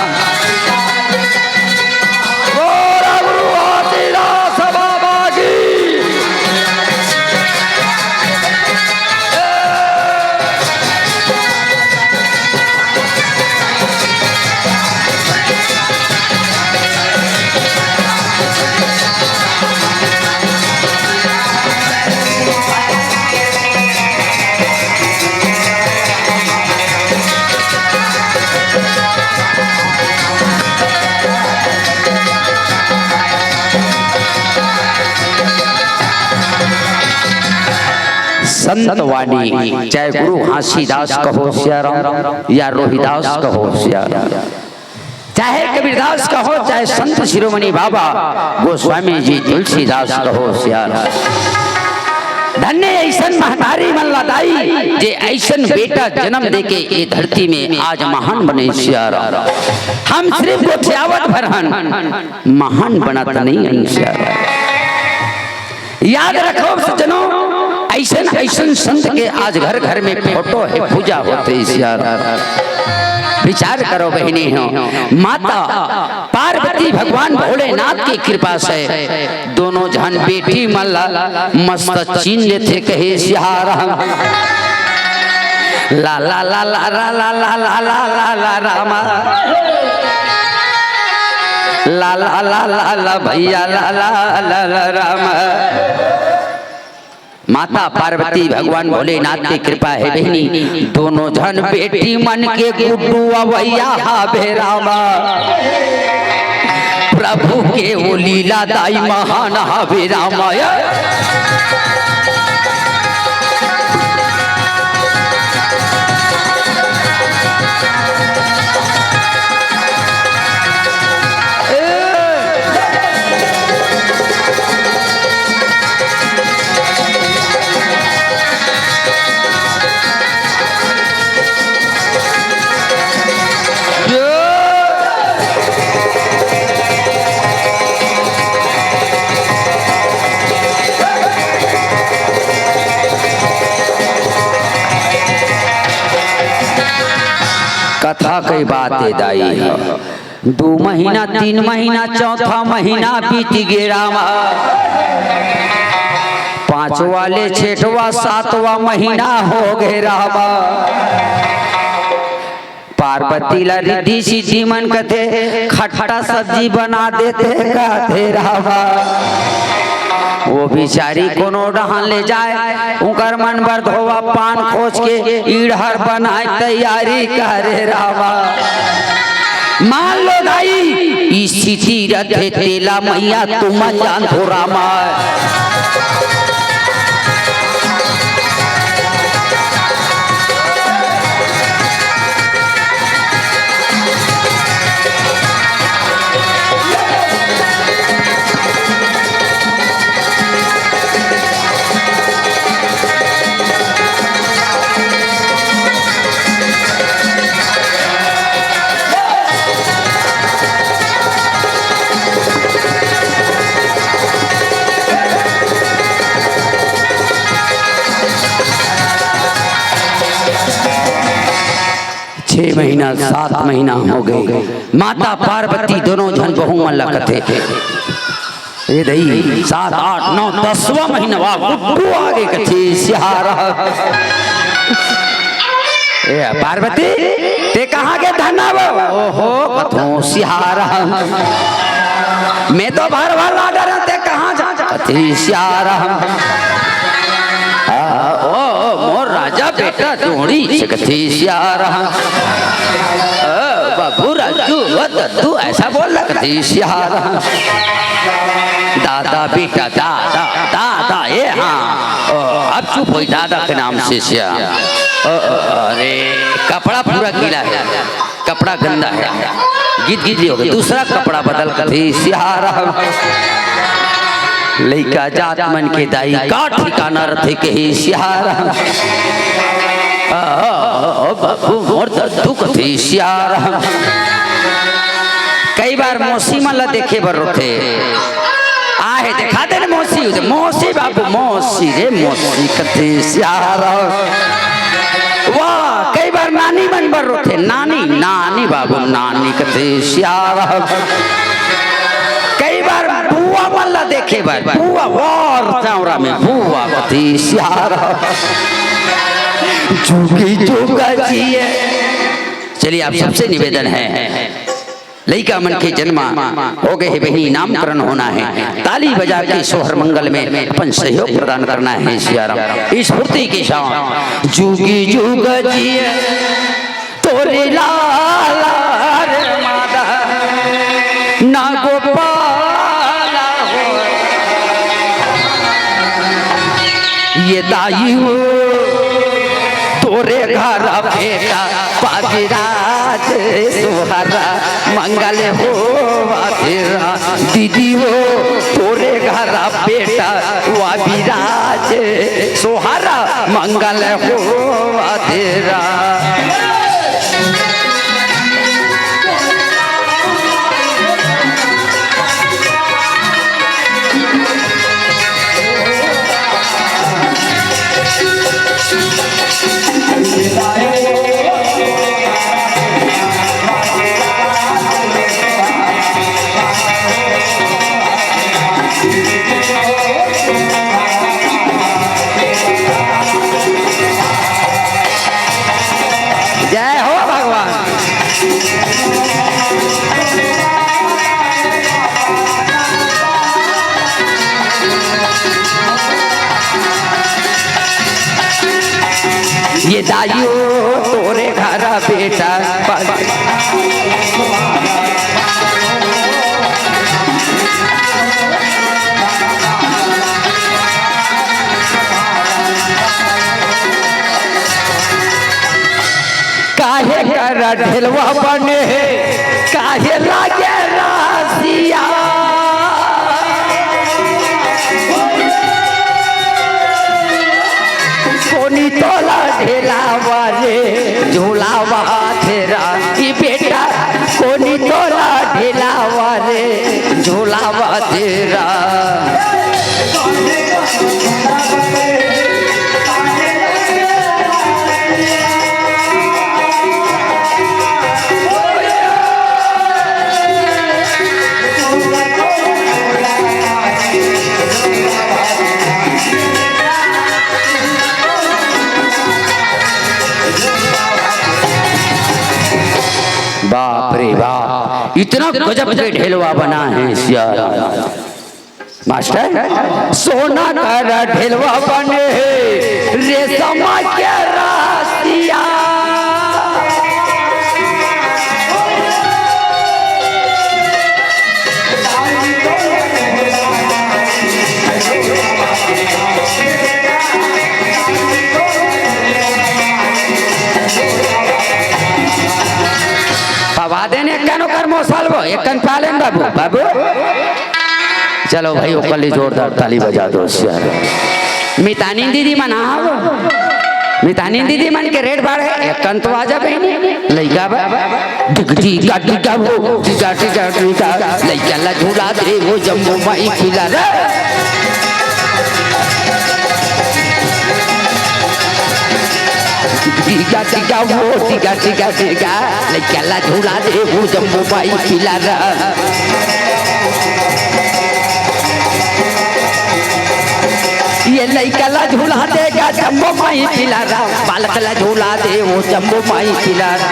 संत वाणी चाहे गुरु घासीदास कहो सियाराम या रोहिदास कहो सियाराम, चाहे कबीरदास कहो, चाहे संत शिरोमणि बाबा गोस्वामी जी तुलसीदास कहो सियाराम। धन्य ऐसन महतारी मल्लादाई जे ऐसन बेटा जन्म देके ये धरती में आज महान बने सियाराम। हम सिर्फ गोठियावत भरहन महान बनत नहीं सियाराम। याद रखो सज्जनों, ऐसन ऐसन संत के आज घर घर में फोटो है, पूजा होते सियाराम। विचार करो बहनी हो, माता पार्वती भगवान भोलेनाथ की कृपा से दोनों जन बेटी मल्ला मस्त चीन लेते कहे सियाराम। ला ला ला ला ला ला ला ला ला ला ला रामा, ला ला ला ला ला भैया ला ला ला ला रामा। माता पार्वती भगवान भोलेनाथ की कृपा है बहनी, दोनों जन बेटी मन के गुड्डू अवैया हावे रामा। प्रभु के वो लीला दाई महान हावे रामा। कथा कई बात दाई है, 2 महीना 3 महीना चौथा महीना बीत गए रामा। 5वां ले 6वां 7वां महीना हो गए रामा। पार्वती ला रिद्धि सिद्धि मन कथे खट्टा सब्जी बना देते कहते रामा। वो बिचारी कोनो डहान ले जाए, उनकर मन भर धोवा पान खोज के ईड़हर बनाए तैयारी करे रामा। मान लो दाई स्थिति रथे तेला मैया तुम जान हो रामा। महीना 7 महीना हो गए, माता पार्वती दोनों जन बहु मल्ला कथे। ये दही 7 8 9 10वां महीना गुड्डू आगे कथे सिहारा। ए पार्वती ते कहाँ के धना वो? ओहो कथो सिहारा। मैं तो भर वाला डर ते कहाँ जा कथे सिहारा। मोर राजा बेटा जोड़ी से कथे सिहारा। बाबू राजू तू ऐसा बोल रहा थी सियारा दादा बेटा दादा दादा ये हाँ अब चुप हो दादा के नाम से श्याम। अरे कपड़ा पूरा गीला है, कपड़ा गंदा है, गीत गीली हो गई, दूसरा कपड़ा बदल कर थी सियारा लइका जात मन के दाई का ठिकाना रथे के ही सियारा बाबू मोर दद्दू कथी सियारा। कई बार मौसी मन ला देखे बर रोथे आहे देखा दे मौसी मौसी बाबू मौसी रे मौसी कथी सियारा। वाह कई बार नानी मन बर रोथे नानी नानी बाबू नानी कथी सियारा। कई बार बुआ मन ला देखे बर बुआ और चावरा में बुआ कथी सियारा। जुगी जुगा जिए। चलिए आप सबसे निवेदन है लइका मन के जन्मा हो गए है बहनी नामकरण होना है, ताली बजा के सोहर मंगल में अपन सहयोग प्रदान करना है सियाराम। इस मूर्ति के साथ जुगी जुग जिए तोरे लाला रे मादा ना गोपाला हो ये दाई हो तोरे घर बेटा पागिराज सोहरा मंगल हो तेरा दीदी हो तोरे घर बेटा वा विराज सोहरा मंगल हो तेरा। ये दाइयो तोरे घर बेटा काहे कर ढेलवा बने काहे लागे रासिया कोनी तोला ढेलावा रे झूलावा तेरा की बेटा कोनी तोला ढेलावा रे झूलावा तेरा। बाप रे बाप इतना गजब के ढेलवा बना है सियारा मास्टर। सोना का ढेलवा बने रेशम के रासिया देने कनो कर मोसालबो एकन पालन बाबू बाबू चलो भाई ओकली जोरदार ताली बजा दो यार। मितानी दीदी मन आओ मितानी दीदी मन के रेड बाढ़ है एकन तो आजा बहनी लइका बा डिगजी गाटी का वो गाटी गाटी का लइका ला झूला दे वो जम्बो माई खिला रे टिका टिका वो टिका टिका टिका लइका ला झूला दे वो जम्बो माई खिला रे। ये लइका ला झूला देगा जम्बो माई खिला रे बालक ला झूला दे वो जम्बो माई खिला रे।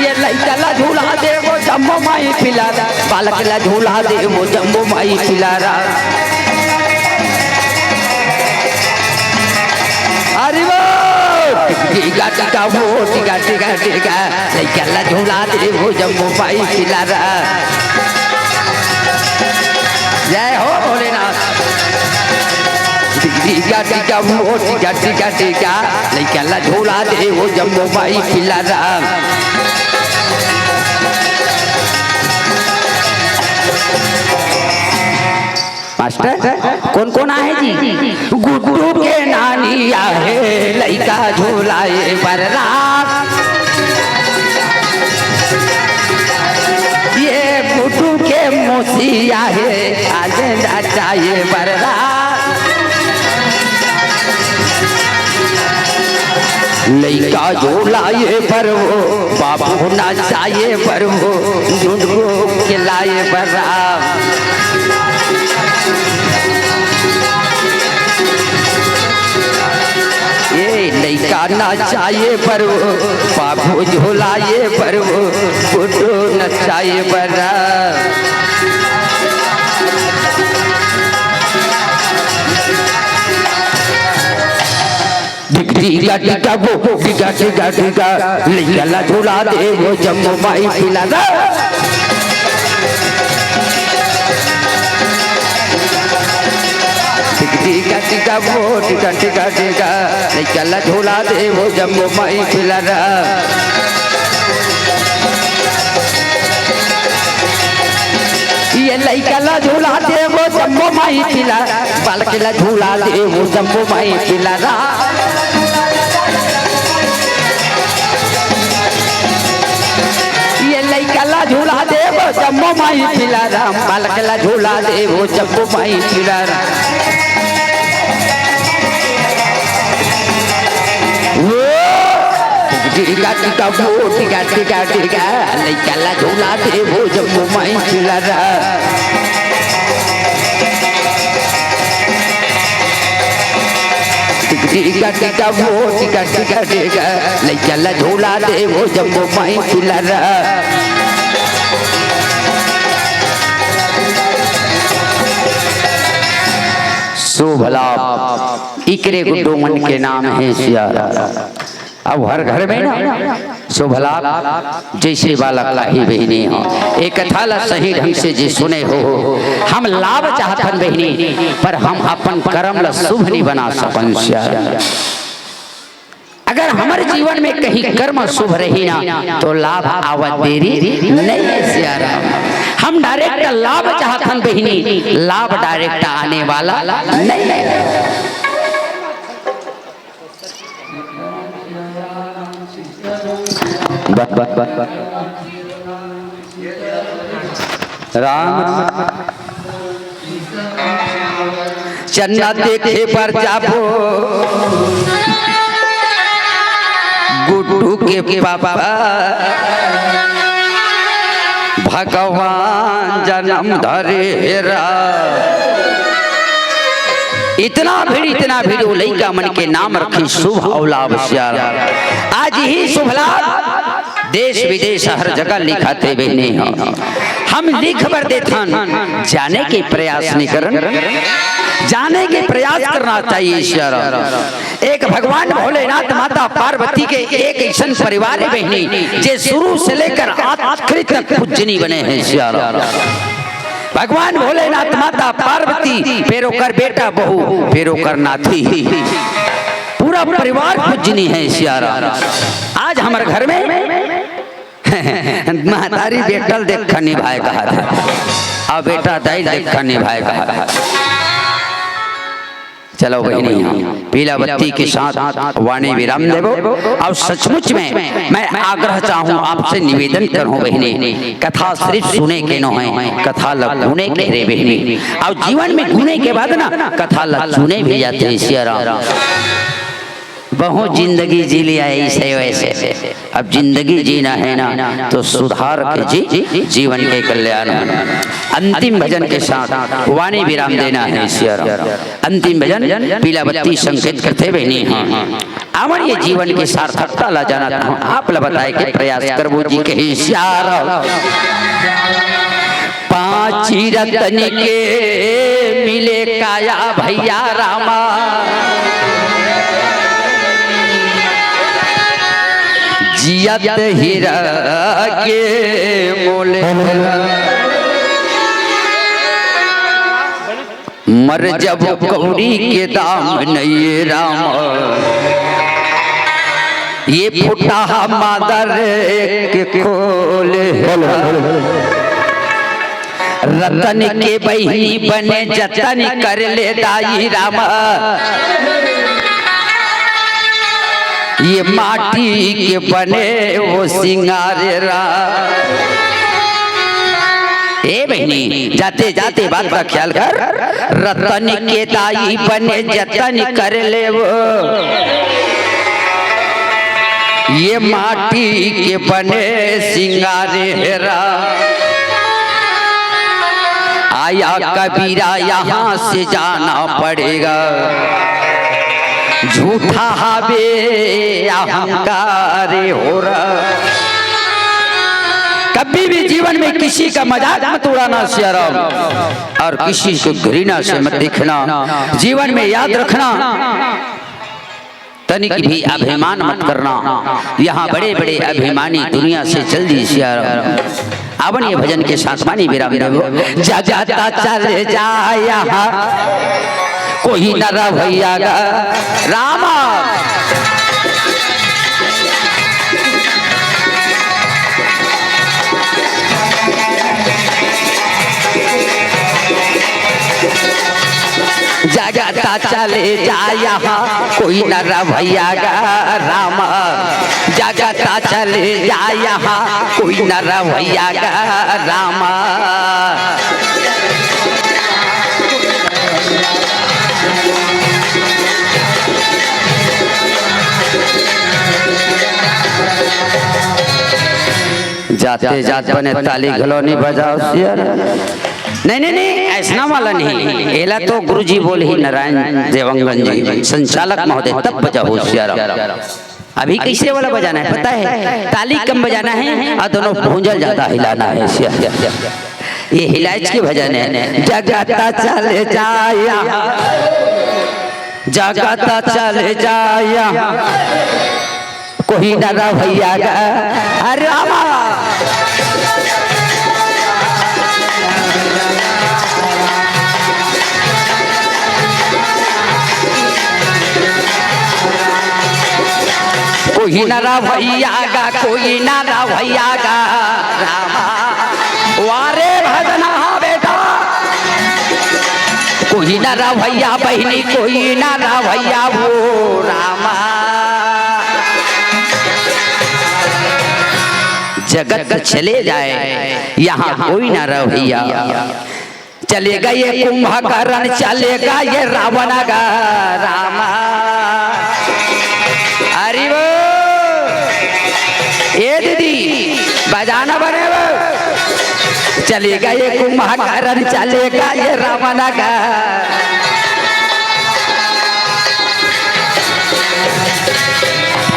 ये लइका ला झूला दे वो जम्बो माई खिला रे बालक ला झूला दे वो जम्बो माई खिला रे। अरे वाह टिका टिका वो टिका टिका टिका लइका झूला दे वो जम्मू पाई खिला रहा। जय हो भोलेनाथ। टिका टिका वो टिका टिका टिका लइका झूला दे वो जम्मू पाई खिला रहा। मास्टर कौन कौन आए जी? गुड्डू के नानी आहे लइका झूलाए बररात। ये गुड्डू के मौसी आहे आज नचाए बररात। लइका झूलाए पर वो बाबू नचाए पर वो गुड्डू के लाए बररात। लइका नचाए पर वो बाबू झूलाए पर वो गुड्डू नचाए बरा। टिका टिका वो टिका टिका टिका लइका झूला दे वो जम्मू माई खिला रहा। टिका टिका वो टिका टिका टिका लइका झूला दे वो जम्मू माई खिला रहा। ये लइका झूला दे वो जम्मू माई खिला बालकिला झूला दे वो जम्मू माई खिला रहा। ये लइका झूला दे वो जम्मू माई खिला रहा बालकिला झूला दे वो जम्मू माई खिला रहा। टिका टिका वो टिका टिका टिका लइका झूला दे वो जम्मू माई खिला रहा। टिका टिका वो टिका टिका टिका लइका झूला दे वो जम्मू माई खिला रहा। शुभ लाभ इकरे गुड्डू मन के नाम है सियारा। अब हर घर में ना शुभ लाभ जैसे बालक लाही बहनी हो एक कथा ला सही ढंग से जी सुने हो। हम लाभ चाहतन बहनी पर हम अपन कर्म ला शुभ नहीं बना सकन। अगर हमारे जीवन में कहीं कर्म शुभ रही ना तो लाभ आवत देरी नहीं है सियारा। हम डायरेक्ट लाभ चाहतन बहनी लाभ डायरेक्ट आने वाला नहीं है। राम चन्ना देखे पर जाबो गुड्डू के पापा भगवान जन्म धरेरा। इतना भीड़ वो लइका मन के नाम रखी शुभ औलाभ सियारा। आज ही शुभ लाभ देश विदेश हर जगह लिखाते बहने हम लिख बर देथन जाने के प्रयास नहीं करन। जाने के प्रयास करना चाहिए सियारा। एक भगवान भोलेनाथ माता पार्वती के एक ऐसा परिवार है बहनी जे शुरू से लेकर आखिर तक पूजनी बने हैं सियारा। भगवान भोलेनाथ माता पार्वती पेरोकर बेटा बहू पेरोकर नाथी पूरा परिवार पूजनी है सियारा। आज हमारे घर में महतारी बेटल देखा निभाए कहा था अब बेटा दाई देखा निभाए कहा था। चलो बहनी पीला बत्ती के साथ वाणी विराम देवो। और सचमुच में मैं आग्रह चाहूँ आपसे निवेदन करूँ बहनी कथा सिर्फ सुने के न है कथा लगुने के रे बहनी। और जीवन में गुने के बाद ना कथा लगुने भी जाते हैं सियारा। बहुत जिंदगी जी लिया ऐसे वैसे अब जिंदगी जीना है ना तो सुधार के जी जीवन के कल्याण। अंतिम भजन के साथ वाणी विराम देना है सियारा। अंतिम भजन पीला बत्ती संकेत करते बहनी आवन ये जीवन की सार्थकता ला जाना था आप ला बताए के प्रयास करबो जी के सियारा। पांच रतन के मिले काया भैया रामा जियत हीरा के मोले मर जब कौड़ी के दाम नहीं राम ये फुटा मादर के खोले रतन के बहिनी बने जतन कर ले दाई राम ये माटी के बने वो सिंगारे ए बहनी जाते जाते बात का ख्याल कर रतन के दाई बने जतन कर ले वो ये माटी के बने सिंगारे हेरा आया कबीरा यहाँ से जाना पड़ेगा झूठा हवे अहंकार हो रहा कभी भी जीवन में किसी का मजाक मत उड़ाना सियाराम और किसी को घृणा से मत देखना जीवन में याद रखना तनिक भी अभिमान मत करना यहाँ बड़े बड़े अभिमानी दुनिया से चल दी सियाराम आवन ये भजन के साथ मानी विराम देवो जगता चले जाया कोई न रवैया रामा जगता चले जाया कोई न रवैया राम जगता चले जाया कोई न रवैया राम जाते जाते बने ताली घलोनी बजाओ सियार नहीं नहीं नहीं ऐसा वाला नहीं एला तो गुरुजी बोले ही नारायण देवंगन जी संचालक महोदय तब बजाओ सियार अभी कैसे वाला बजाना है पता है ताली कम बजाना है और दोनों भूंजल ज्यादा हिलाना है सियार ये हिलाइच के भजन है जगता चले जाया जगता चले जाया कोई न रवैया अरे रामा कोई न रवैया कोई न रवैया रामा वारे भजना बेटा कोई न रवैया बहनी कोई न रवैया वो रामा जगत चले जाए यहाँ कोई ना रवैया चलेगा ये कुंभकर्ण चलेगा ये रावण का रामा अरे वो ये दीदी बजाना बने वो चलेगा ये कुंभकर्ण चलेगा ये रावण का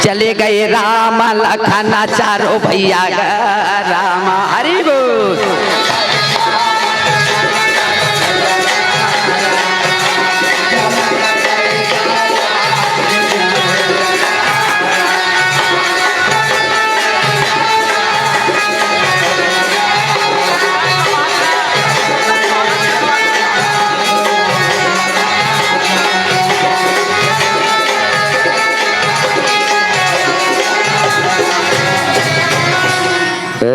चले गए राम लखन चारों भैया रामा हरि बोल